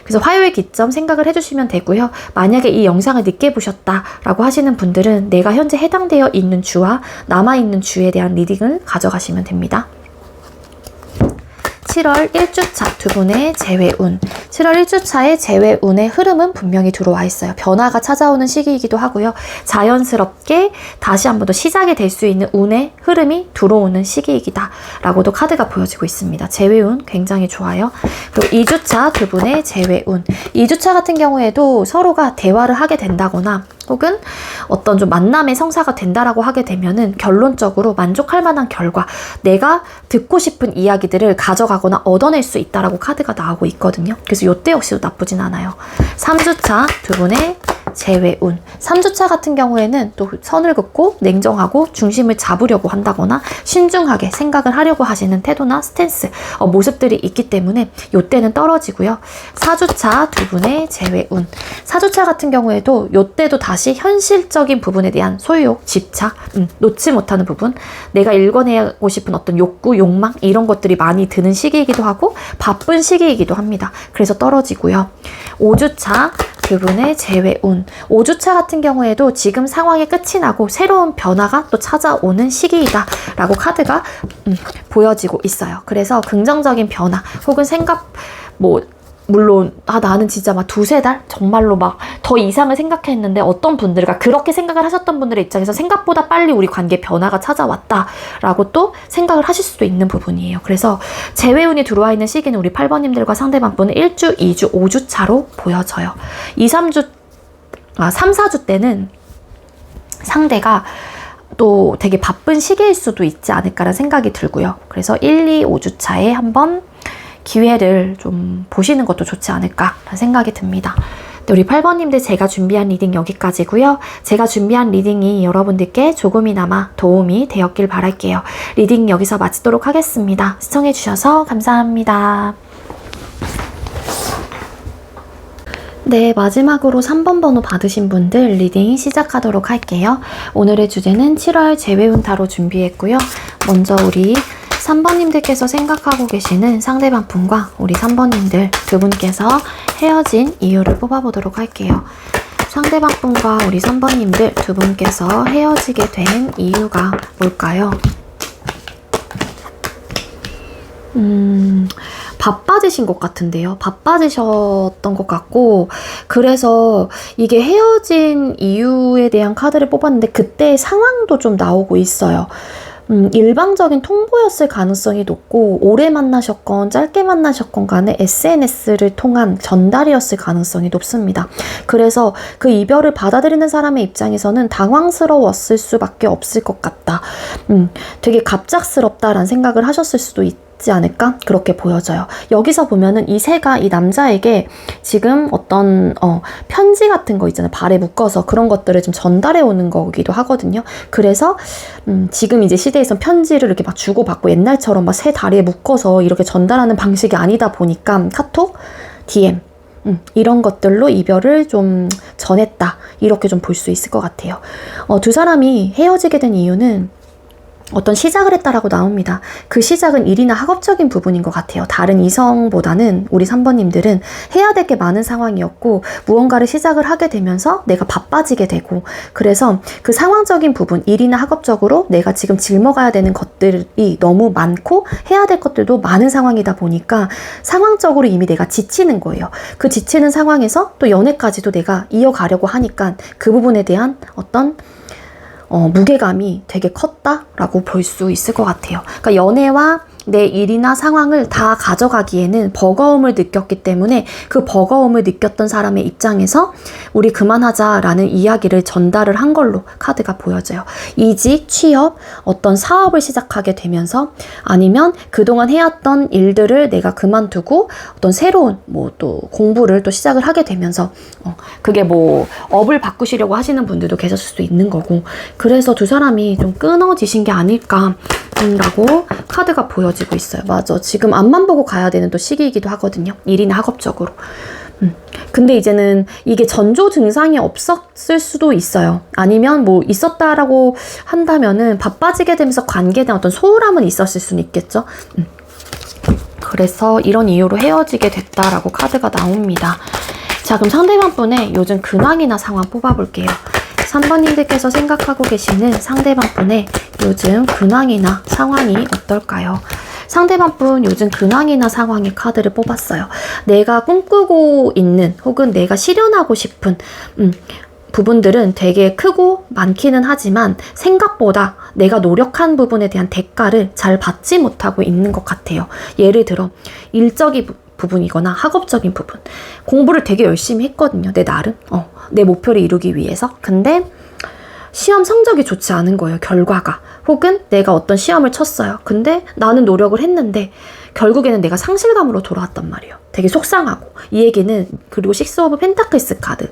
그래서 화요일 기점 생각을 해주시면 되고요. 만약에 이 영상을 늦게 보셨다라고 하시는 분들은 내가 현재 해당되어 있는 주와 남아있는 주에 대한 리딩을 가져가시면 됩니다. 7월 1주차 두 분의 재회운. 7월 1주차의 재회운의 흐름은 분명히 들어와 있어요. 변화가 찾아오는 시기이기도 하고요. 자연스럽게 다시 한 번 더 시작이 될 수 있는 운의 흐름이 들어오는 시기이기다 라고도 카드가 보여지고 있습니다. 재회운 굉장히 좋아요. 그리고 2주차 두 분의 재회운. 2주차 같은 경우에도 서로가 대화를 하게 된다거나 혹은 어떤 좀 만남의 성사가 된다라고 하게 되면은 결론적으로 만족할 만한 결과, 내가 듣고 싶은 이야기들을 가져가거나 얻어낼 수 있다라고 카드가 나오고 있거든요. 그래서 이때 역시도 나쁘진 않아요. 3주차 두 분의 재회운. 3주차 같은 경우에는 또 선을 긋고 냉정하고 중심을 잡으려고 한다거나 신중하게 생각을 하려고 하시는 태도나 스탠스, 모습들이 있기 때문에 이때는 떨어지고요. 4주차 두 분의 재회운. 4주차 같은 경우에도 이때도 다시 현실적인 부분에 대한 소유욕, 집착, 놓지 못하는 부분, 내가 읽어내고 싶은 어떤 욕구, 욕망 이런 것들이 많이 드는 시기이기도 하고 바쁜 시기이기도 합니다. 그래서 떨어지고요. 5주차 두 분의 재회운. 5주차 같은 경우에도 지금 상황이 끝이 나고 새로운 변화가 또 찾아오는 시기이다 라고 카드가 보여지고 있어요. 그래서 긍정적인 변화 혹은 물론 나는 진짜 막 두세 달 정말로 막 더 이상을 생각했는데 어떤 분들과 그렇게 생각을 하셨던 분들의 입장에서 생각보다 빨리 우리 관계에 변화가 찾아왔다 라고 또 생각을 하실 수도 있는 부분이에요. 그래서 재회운이 들어와 있는 시기는 우리 8번님들과 상대방 분은 1주, 2주, 5주 차로 보여져요. 3, 4주 때는 상대가 또 되게 바쁜 시기일 수도 있지 않을까라는 생각이 들고요. 그래서 1, 2, 5주 차에 한번 기회를 좀 보시는 것도 좋지 않을까라는 생각이 듭니다. 네, 우리 8번님들 제가 준비한 리딩 여기까지고요. 제가 준비한 리딩이 여러분들께 조금이나마 도움이 되었길 바랄게요. 리딩 여기서 마치도록 하겠습니다. 시청해주셔서 감사합니다. 네, 마지막으로 3번 번호 받으신 분들 리딩 시작하도록 할게요. 오늘의 주제는 7월 재회운 타로 준비했고요. 먼저 우리 3번님들께서 생각하고 계시는 상대방 분과 우리 3번님들 두 분께서 헤어진 이유를 뽑아보도록 할게요. 상대방 분과 우리 3번님들 두 분께서 헤어지게 된 이유가 뭘까요? 바빠지신 것 같은데요. 바빠지셨던 것 같고, 그래서 이게 헤어진 이유에 대한 카드를 뽑았는데 그때의 상황도 좀 나오고 있어요. 일방적인 통보였을 가능성이 높고, 오래 만나셨건 짧게 만나셨건 간에 SNS를 통한 전달이었을 가능성이 높습니다. 그래서 그 이별을 받아들이는 사람의 입장에서는 당황스러웠을 수밖에 없을 것 같다. 되게 갑작스럽다라는 생각을 하셨을 수도 있지 않을까? 그렇게 보여져요. 여기서 보면은 이 새가 이 남자에게 지금 어떤 편지 같은 거 있잖아요. 발에 묶어서 그런 것들을 좀 전달해 오는 거기도 하거든요. 그래서 지금 이제 시대에선 편지를 이렇게 막 주고받고 옛날처럼 막 새 다리에 묶어서 이렇게 전달하는 방식이 아니다 보니까 카톡, DM 이런 것들로 이별을 좀 전했다. 이렇게 좀 볼 수 있을 것 같아요. 두 사람이 헤어지게 된 이유는 어떤 시작을 했다라고 나옵니다. 그 시작은 일이나 학업적인 부분인 것 같아요. 다른 이성보다는 우리 3번님들은 해야 될 게 많은 상황이었고 무언가를 시작을 하게 되면서 내가 바빠지게 되고, 그래서 그 상황적인 부분, 일이나 학업적으로 내가 지금 짊어가야 되는 것들이 너무 많고 해야 될 것들도 많은 상황이다 보니까 상황적으로 이미 내가 지치는 거예요. 그 지치는 상황에서 또 연애까지도 내가 이어가려고 하니까 그 부분에 대한 어떤 무게감이 되게 컸다라고 볼 수 있을 것 같아요. 그러니까 연애와 내 일이나 상황을 다 가져가기에는 버거움을 느꼈기 때문에 그 버거움을 느꼈던 사람의 입장에서 우리 그만하자라는 이야기를 전달을 한 걸로 카드가 보여져요. 이직, 취업, 어떤 사업을 시작하게 되면서 아니면 그동안 해왔던 일들을 내가 그만두고 어떤 새로운 또 공부를 또 시작을 하게 되면서 그게 업을 바꾸시려고 하시는 분들도 계셨을 수도 있는 거고, 그래서 두 사람이 좀 끊어지신 게 아닐까 라고 카드가 보여지고 있어요. 맞아. 지금 앞만 보고 가야 되는 또 시기이기도 하거든요. 일이나 학업적으로. 근데 이제는 이게 전조 증상이 없었을 수도 있어요. 아니면 있었다라고 한다면은 바빠지게 되면서 관계에 대한 어떤 소홀함은 있었을 수는 있겠죠. 그래서 이런 이유로 헤어지게 됐다라고 카드가 나옵니다. 자, 그럼 상대방 분의 요즘 근황이나 상황 뽑아볼게요. 3번님들께서 생각하고 계시는 상대방 분의 요즘 근황이나 상황이 어떨까요? 상대방 분 요즘 근황이나 상황의 카드를 뽑았어요. 내가 꿈꾸고 있는 혹은 내가 실현하고 싶은 부분들은 되게 크고 많기는 하지만 생각보다 내가 노력한 부분에 대한 대가를 잘 받지 못하고 있는 것 같아요. 예를 들어 일적인 부분이거나 학업적인 부분. 공부를 되게 열심히 했거든요. 내 나름. 내 목표를 이루기 위해서. 근데 시험 성적이 좋지 않은 거예요. 결과가. 혹은 내가 어떤 시험을 쳤어요. 근데 나는 노력을 했는데 결국에는 내가 상실감으로 돌아왔단 말이에요. 되게 속상하고. 이 얘기는 그리고 식스 오브 펜타클스 카드.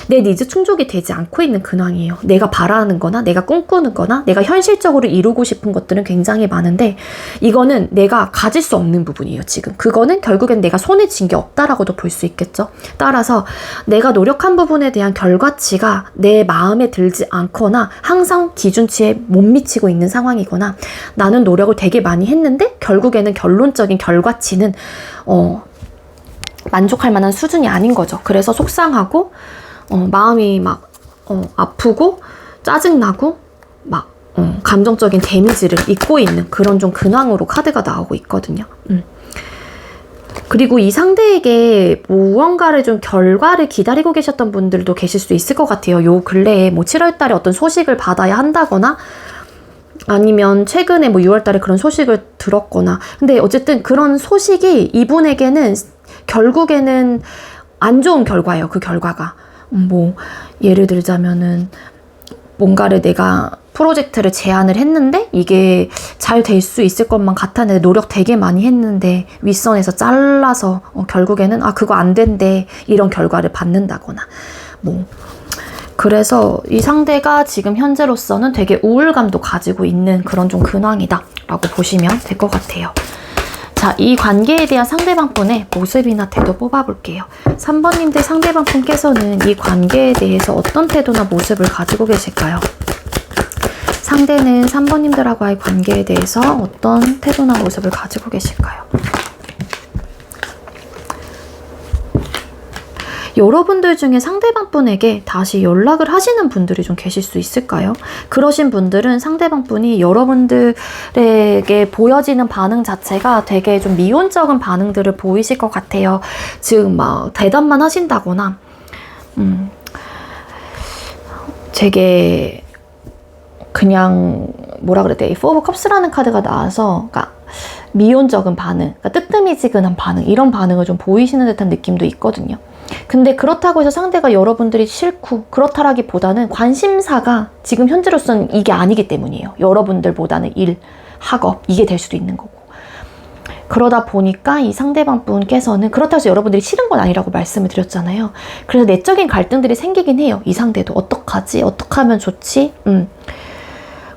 내 니즈 충족이 되지 않고 있는 근황이에요. 내가 바라는 거나 내가 꿈꾸는 거나 내가 현실적으로 이루고 싶은 것들은 굉장히 많은데 이거는 내가 가질 수 없는 부분이에요. 지금 그거는 결국엔 내가 손에 쥔 게 없다라고도 볼 수 있겠죠. 따라서 내가 노력한 부분에 대한 결과치가 내 마음에 들지 않거나 항상 기준치에 못 미치고 있는 상황이거나 나는 노력을 되게 많이 했는데 결국에는 결론적인 결과치는 만족할 만한 수준이 아닌 거죠. 그래서 속상하고 마음이 막 아프고 짜증나고 막 감정적인 데미지를 입고 있는 그런 좀 근황으로 카드가 나오고 있거든요. 그리고 이 상대에게 무언가를 좀 결과를 기다리고 계셨던 분들도 계실 수 있을 것 같아요. 요 근래에 뭐 7월 달에 어떤 소식을 받아야 한다거나 아니면 최근에 뭐 6월 달에 그런 소식을 들었거나 근데 어쨌든 그런 소식이 이분에게는 결국에는 안 좋은 결과예요. 그 결과가. 뭐 예를 들자면은 뭔가를 내가 프로젝트를 제안을 했는데 이게 잘 될 수 있을 것만 같았는데 노력 되게 많이 했는데 윗선에서 잘라서 결국에는 그거 안 된대 이런 결과를 받는다거나 뭐 그래서 이 상대가 지금 현재로서는 되게 우울감도 가지고 있는 그런 좀 근황이다 라고 보시면 될 것 같아요. 자, 이 관계에 대한 상대방분의 모습이나 태도 뽑아볼게요. 3번님들 상대방분께서는 이 관계에 대해서 어떤 태도나 모습을 가지고 계실까요? 상대는 3번님들하고의 관계에 대해서 어떤 태도나 모습을 가지고 계실까요? 여러분들 중에 상대방 분에게 다시 연락을 하시는 분들이 좀 계실 수 있을까요? 그러신 분들은 상대방 분이 여러분들에게 보여지는 반응 자체가 되게 좀 미온적인 반응들을 보이실 것 같아요. 즉, 막 대답만 하신다거나, 되게 그냥 뭐라 그래야 돼? 이 포 오브 컵스라는 카드가 나와서, 그러니까 미온적인 반응, 그러니까 뜨뜨미지근한 반응, 이런 반응을 좀 보이시는 듯한 느낌도 있거든요. 근데 그렇다고 해서 상대가 여러분들이 싫고 그렇다라기보다는 관심사가 지금 현재로서는 이게 아니기 때문이에요. 여러분들보다는 일, 학업 이게 될 수도 있는 거고 그러다 보니까 이 상대방 분께서는 그렇다고 해서 여러분들이 싫은 건 아니라고 말씀을 드렸잖아요. 그래서 내적인 갈등들이 생기긴 해요. 이 상대도 어떡하지? 어떻게 하면 좋지?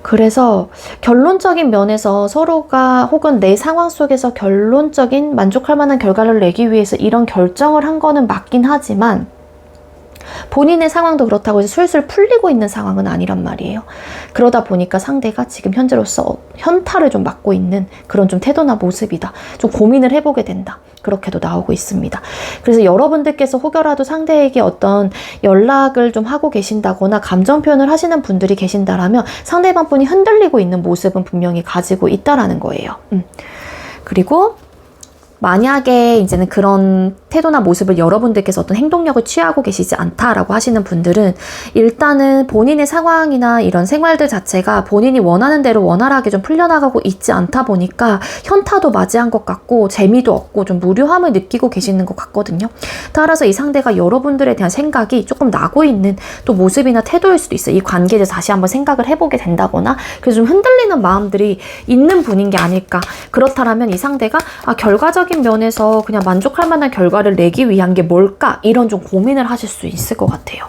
그래서 결론적인 면에서 서로가 혹은 내 상황 속에서 결론적인 만족할 만한 결과를 내기 위해서 이런 결정을 한 거는 맞긴 하지만 본인의 상황도 그렇다고 해서 술술 풀리고 있는 상황은 아니란 말이에요. 그러다 보니까 상대가 지금 현재로서 현타를 좀 맞고 있는 그런 좀 태도나 모습이다. 좀 고민을 해보게 된다. 그렇게도 나오고 있습니다. 그래서 여러분들께서 혹여라도 상대에게 어떤 연락을 좀 하고 계신다거나 감정 표현을 하시는 분들이 계신다라면 상대방 분이 흔들리고 있는 모습은 분명히 가지고 있다라는 거예요. 그리고 만약에 이제는 그런 태도나 모습을 여러분들께서 어떤 행동력을 취하고 계시지 않다라고 하시는 분들은 일단은 본인의 상황이나 이런 생활들 자체가 본인이 원하는 대로 원활하게 좀 풀려나가고 있지 않다 보니까 현타도 맞이한 것 같고 재미도 없고 좀 무료함을 느끼고 계시는 것 같거든요. 따라서 이 상대가 여러분들에 대한 생각이 조금 나고 있는 또 모습이나 태도일 수도 있어요. 이 관계에 대해서 다시 한번 생각을 해보게 된다거나 그래서 좀 흔들리는 마음들이 있는 분인 게 아닐까. 그렇다면 이 상대가 결과적인 면에서 그냥 만족할 만한 결과를 내기 위한 게 뭘까? 이런 좀 고민을 하실 수 있을 것 같아요.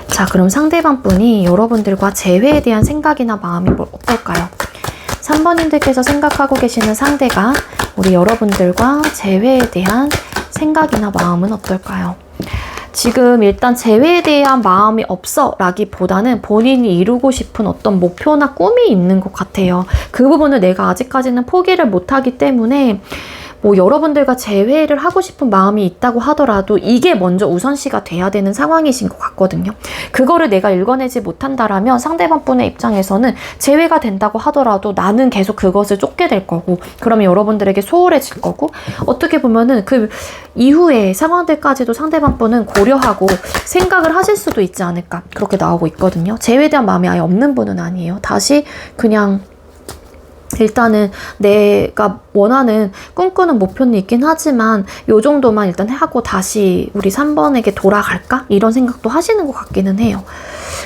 자, 그럼 상대방 분이 여러분들과 재회에 대한 생각이나 마음이 어떨까요? 3번님들께서 생각하고 계시는 상대가 우리 여러분들과 재회에 대한 생각이나 마음은 어떨까요? 지금 일단 재회에 대한 마음이 없어 라기보다는 본인이 이루고 싶은 어떤 목표나 꿈이 있는 것 같아요. 그 부분을 내가 아직까지는 포기를 못하기 때문에 뭐 여러분들과 재회를 하고 싶은 마음이 있다고 하더라도 이게 먼저 우선시가 돼야 되는 상황이신 것 같거든요. 그거를 내가 읽어내지 못한다라면 상대방 분의 입장에서는 재회가 된다고 하더라도 나는 계속 그것을 쫓게 될 거고, 그러면 여러분들에게 소홀해질 거고, 어떻게 보면은 그 이후의 상황들까지도 상대방 분은 고려하고 생각을 하실 수도 있지 않을까, 그렇게 나오고 있거든요. 재회에 대한 마음이 아예 없는 분은 아니에요. 다시 그냥 일단은 내가 원하는 꿈꾸는 목표는 있긴 하지만 요 정도만 일단 하고 다시 우리 3번에게 돌아갈까? 이런 생각도 하시는 것 같기는 해요.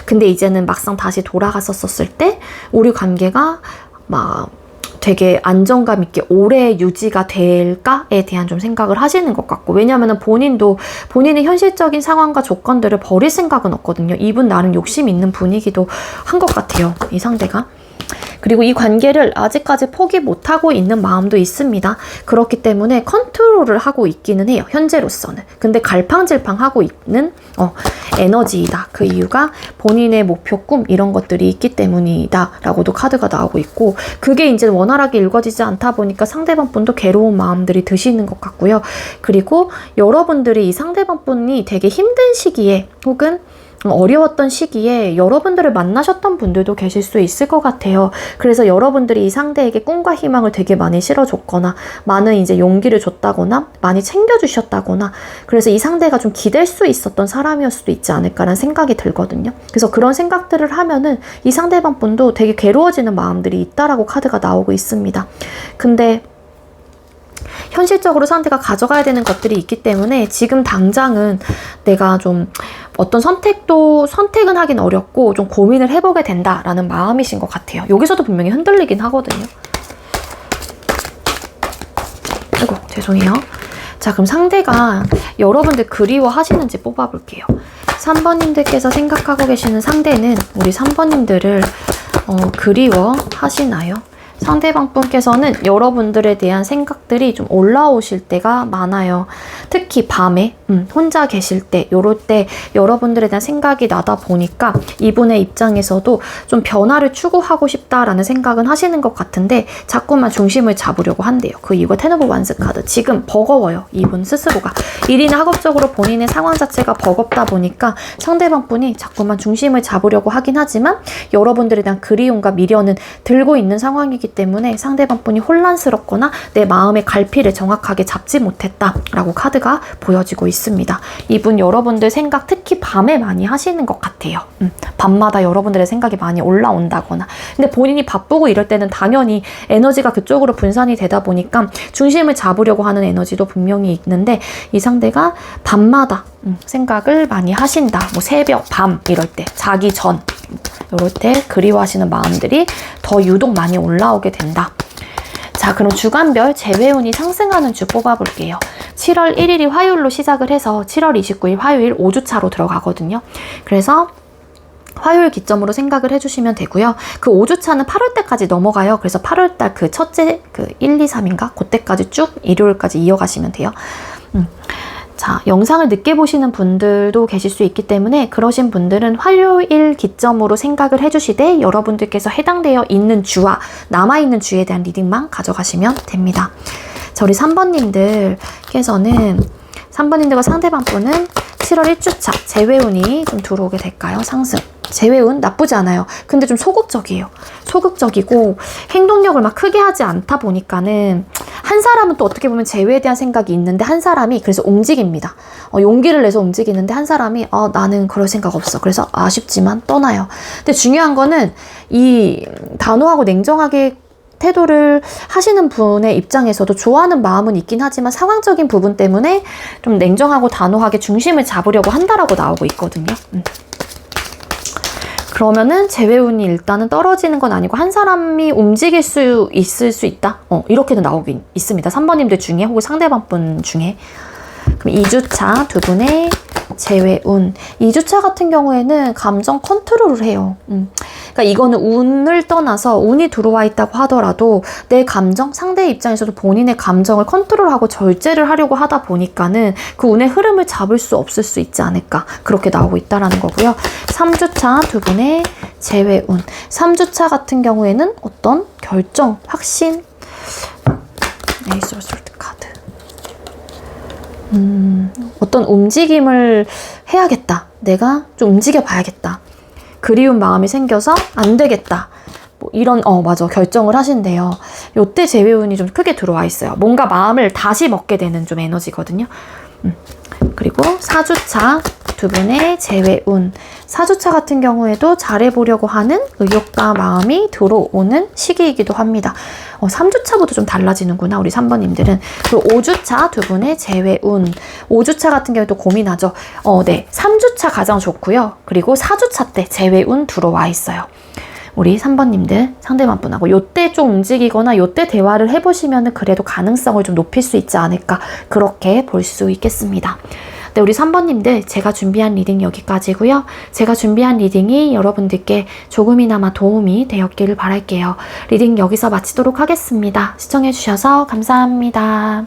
근데 이제는 막상 다시 돌아갔었을 때 우리 관계가 막 되게 안정감 있게 오래 유지가 될까에 대한 좀 생각을 하시는 것 같고, 왜냐하면 본인도 본인의 현실적인 상황과 조건들을 버릴 생각은 없거든요. 이분 나름 욕심 있는 분이기도 한 것 같아요, 이 상대가. 그리고 이 관계를 아직까지 포기 못하고 있는 마음도 있습니다. 그렇기 때문에 컨트롤을 하고 있기는 해요, 현재로서는. 근데 갈팡질팡하고 있는 에너지이다. 그 이유가 본인의 목표, 꿈 이런 것들이 있기 때문이다 라고도 카드가 나오고 있고, 그게 이제 원활하게 읽어지지 않다 보니까 상대방 분도 괴로운 마음들이 드시는 것 같고요. 그리고 여러분들이 이 상대방 분이 되게 힘든 시기에 혹은 어려웠던 시기에 여러분들을 만나셨던 분들도 계실 수 있을 것 같아요. 그래서 여러분들이 이 상대에게 꿈과 희망을 되게 많이 실어줬거나 많은 이제 용기를 줬다거나 많이 챙겨주셨다거나, 그래서 이 상대가 좀 기댈 수 있었던 사람이었을 수도 있지 않을까라는 생각이 들거든요. 그래서 그런 생각들을 하면은 이 상대방 분도 되게 괴로워지는 마음들이 있다라고 카드가 나오고 있습니다. 근데 현실적으로 상대가 가져가야 되는 것들이 있기 때문에 지금 당장은 내가 좀 어떤 선택은 하긴 어렵고 좀 고민을 해보게 된다라는 마음이신 것 같아요. 여기서도 분명히 흔들리긴 하거든요. 아이고, 죄송해요. 자, 그럼 상대가 여러분들 그리워하시는지 뽑아볼게요. 3번님들께서 생각하고 계시는 상대는 우리 3번님들을 그리워하시나요? 상대방 분께서는 여러분들에 대한 생각들이 좀 올라오실 때가 많아요. 특히 밤에 혼자 계실 때, 요럴 때 여러분들에 대한 생각이 나다 보니까 이분의 입장에서도 좀 변화를 추구하고 싶다라는 생각은 하시는 것 같은데 자꾸만 중심을 잡으려고 한대요. 그 이유가 텐 오브 완스 카드. 지금 버거워요, 이분 스스로가. 일이나 학업적으로 본인의 상황 자체가 버겁다 보니까 상대방 분이 자꾸만 중심을 잡으려고 하긴 하지만 여러분들에 대한 그리움과 미련은 들고 있는 상황이기 때문에 상대방 분이 혼란스럽거나 내 마음의 갈피를 정확하게 잡지 못했다라고 카드가 보여지고 있습니다. 이분 여러분들 생각 특히 밤에 많이 하시는 것 같아요. 밤마다 여러분들의 생각이 많이 올라온다거나. 근데 본인이 바쁘고 이럴 때는 당연히 에너지가 그쪽으로 분산이 되다 보니까 중심을 잡으려고 하는 에너지도 분명히 있는데 이 상대가 밤마다 생각을 많이 하신다. 뭐 새벽, 밤 이럴 때, 자기 전 이럴 때 그리워하시는 마음들이 더 유독 많이 올라오게 된다. 자, 그럼 주간별 재회운이 상승하는 주 뽑아볼게요. 7월 1일이 화요일로 시작을 해서 7월 29일 화요일 5주차로 들어가거든요. 그래서 화요일 기점으로 생각을 해주시면 되고요. 그 5주차는 8월 때까지 넘어가요. 그래서 8월 달 그 첫째 1, 2, 3인가? 그때까지 쭉 일요일까지 이어가시면 돼요. 자, 영상을 늦게 보시는 분들도 계실 수 있기 때문에 그러신 분들은 화요일 기점으로 생각을 해주시되 여러분들께서 해당되어 있는 주와 남아있는 주에 대한 리딩만 가져가시면 됩니다. 자, 우리 3번님들께서는 3번님들과 상대방 분은 7월 1주차 재회운이 좀 들어오게 될까요? 상승. 재회운 나쁘지 않아요. 근데 좀 소극적이에요. 소극적이고 행동력을 막 크게 하지 않다 보니까는 한 사람은 또 어떻게 보면 재회에 대한 생각이 있는데 한 사람이 그래서 움직입니다. 용기를 내서 움직이는데 한 사람이 나는 그럴 생각 없어. 그래서 아쉽지만 떠나요. 근데 중요한 거는 이 단호하고 냉정하게 태도를 하시는 분의 입장에서도 좋아하는 마음은 있긴 하지만 상황적인 부분 때문에 좀 냉정하고 단호하게 중심을 잡으려고 한다라고 나오고 있거든요. 그러면은 재회운이 일단은 떨어지는 건 아니고 한 사람이 움직일 수 있을 수 있다. 이렇게도 나오긴 있습니다. 3번님들 중에 혹은 상대방 분 중에. 그럼 2주차 두 분의 재회운. 2주차 같은 경우에는 감정 컨트롤을 해요. 그러니까 이거는 운을 떠나서 운이 들어와 있다고 하더라도 내 감정, 상대의 입장에서도 본인의 감정을 컨트롤하고 절제를 하려고 하다 보니까는 그 운의 흐름을 잡을 수 없을 수 있지 않을까. 그렇게 나오고 있다라는 거고요. 3주차 두 분의 재회운. 3주차 같은 경우에는 어떤 결정, 확신, 에이스 오브 소드 카드. 어떤 움직임을 해야겠다. 내가 좀 움직여 봐야겠다. 그리운 마음이 생겨서 안 되겠다. 뭐 이런 맞아, 결정을 하신대요. 요때 재회운이 좀 크게 들어와 있어요. 뭔가 마음을 다시 먹게 되는 좀 에너지거든요. 그리고 4주차 두 분의 재회운. 4주차 같은 경우에도 잘해보려고 하는 의욕과 마음이 들어오는 시기이기도 합니다. 3주차부터 좀 달라지는구나, 우리 3번님들은. 그리고 5주차 두 분의 재회운. 5주차 같은 경우에도 고민하죠. 네. 3주차 가장 좋고요. 그리고 4주차 때 재회운 들어와 있어요. 우리 3번님들 상대방 분하고 요때 좀 움직이거나 요때 대화를 해보시면 그래도 가능성을 좀 높일 수 있지 않을까, 그렇게 볼 수 있겠습니다. 네, 우리 3번님들 제가 준비한 리딩 여기까지고요. 제가 준비한 리딩이 여러분들께 조금이나마 도움이 되었기를 바랄게요. 리딩 여기서 마치도록 하겠습니다. 시청해주셔서 감사합니다.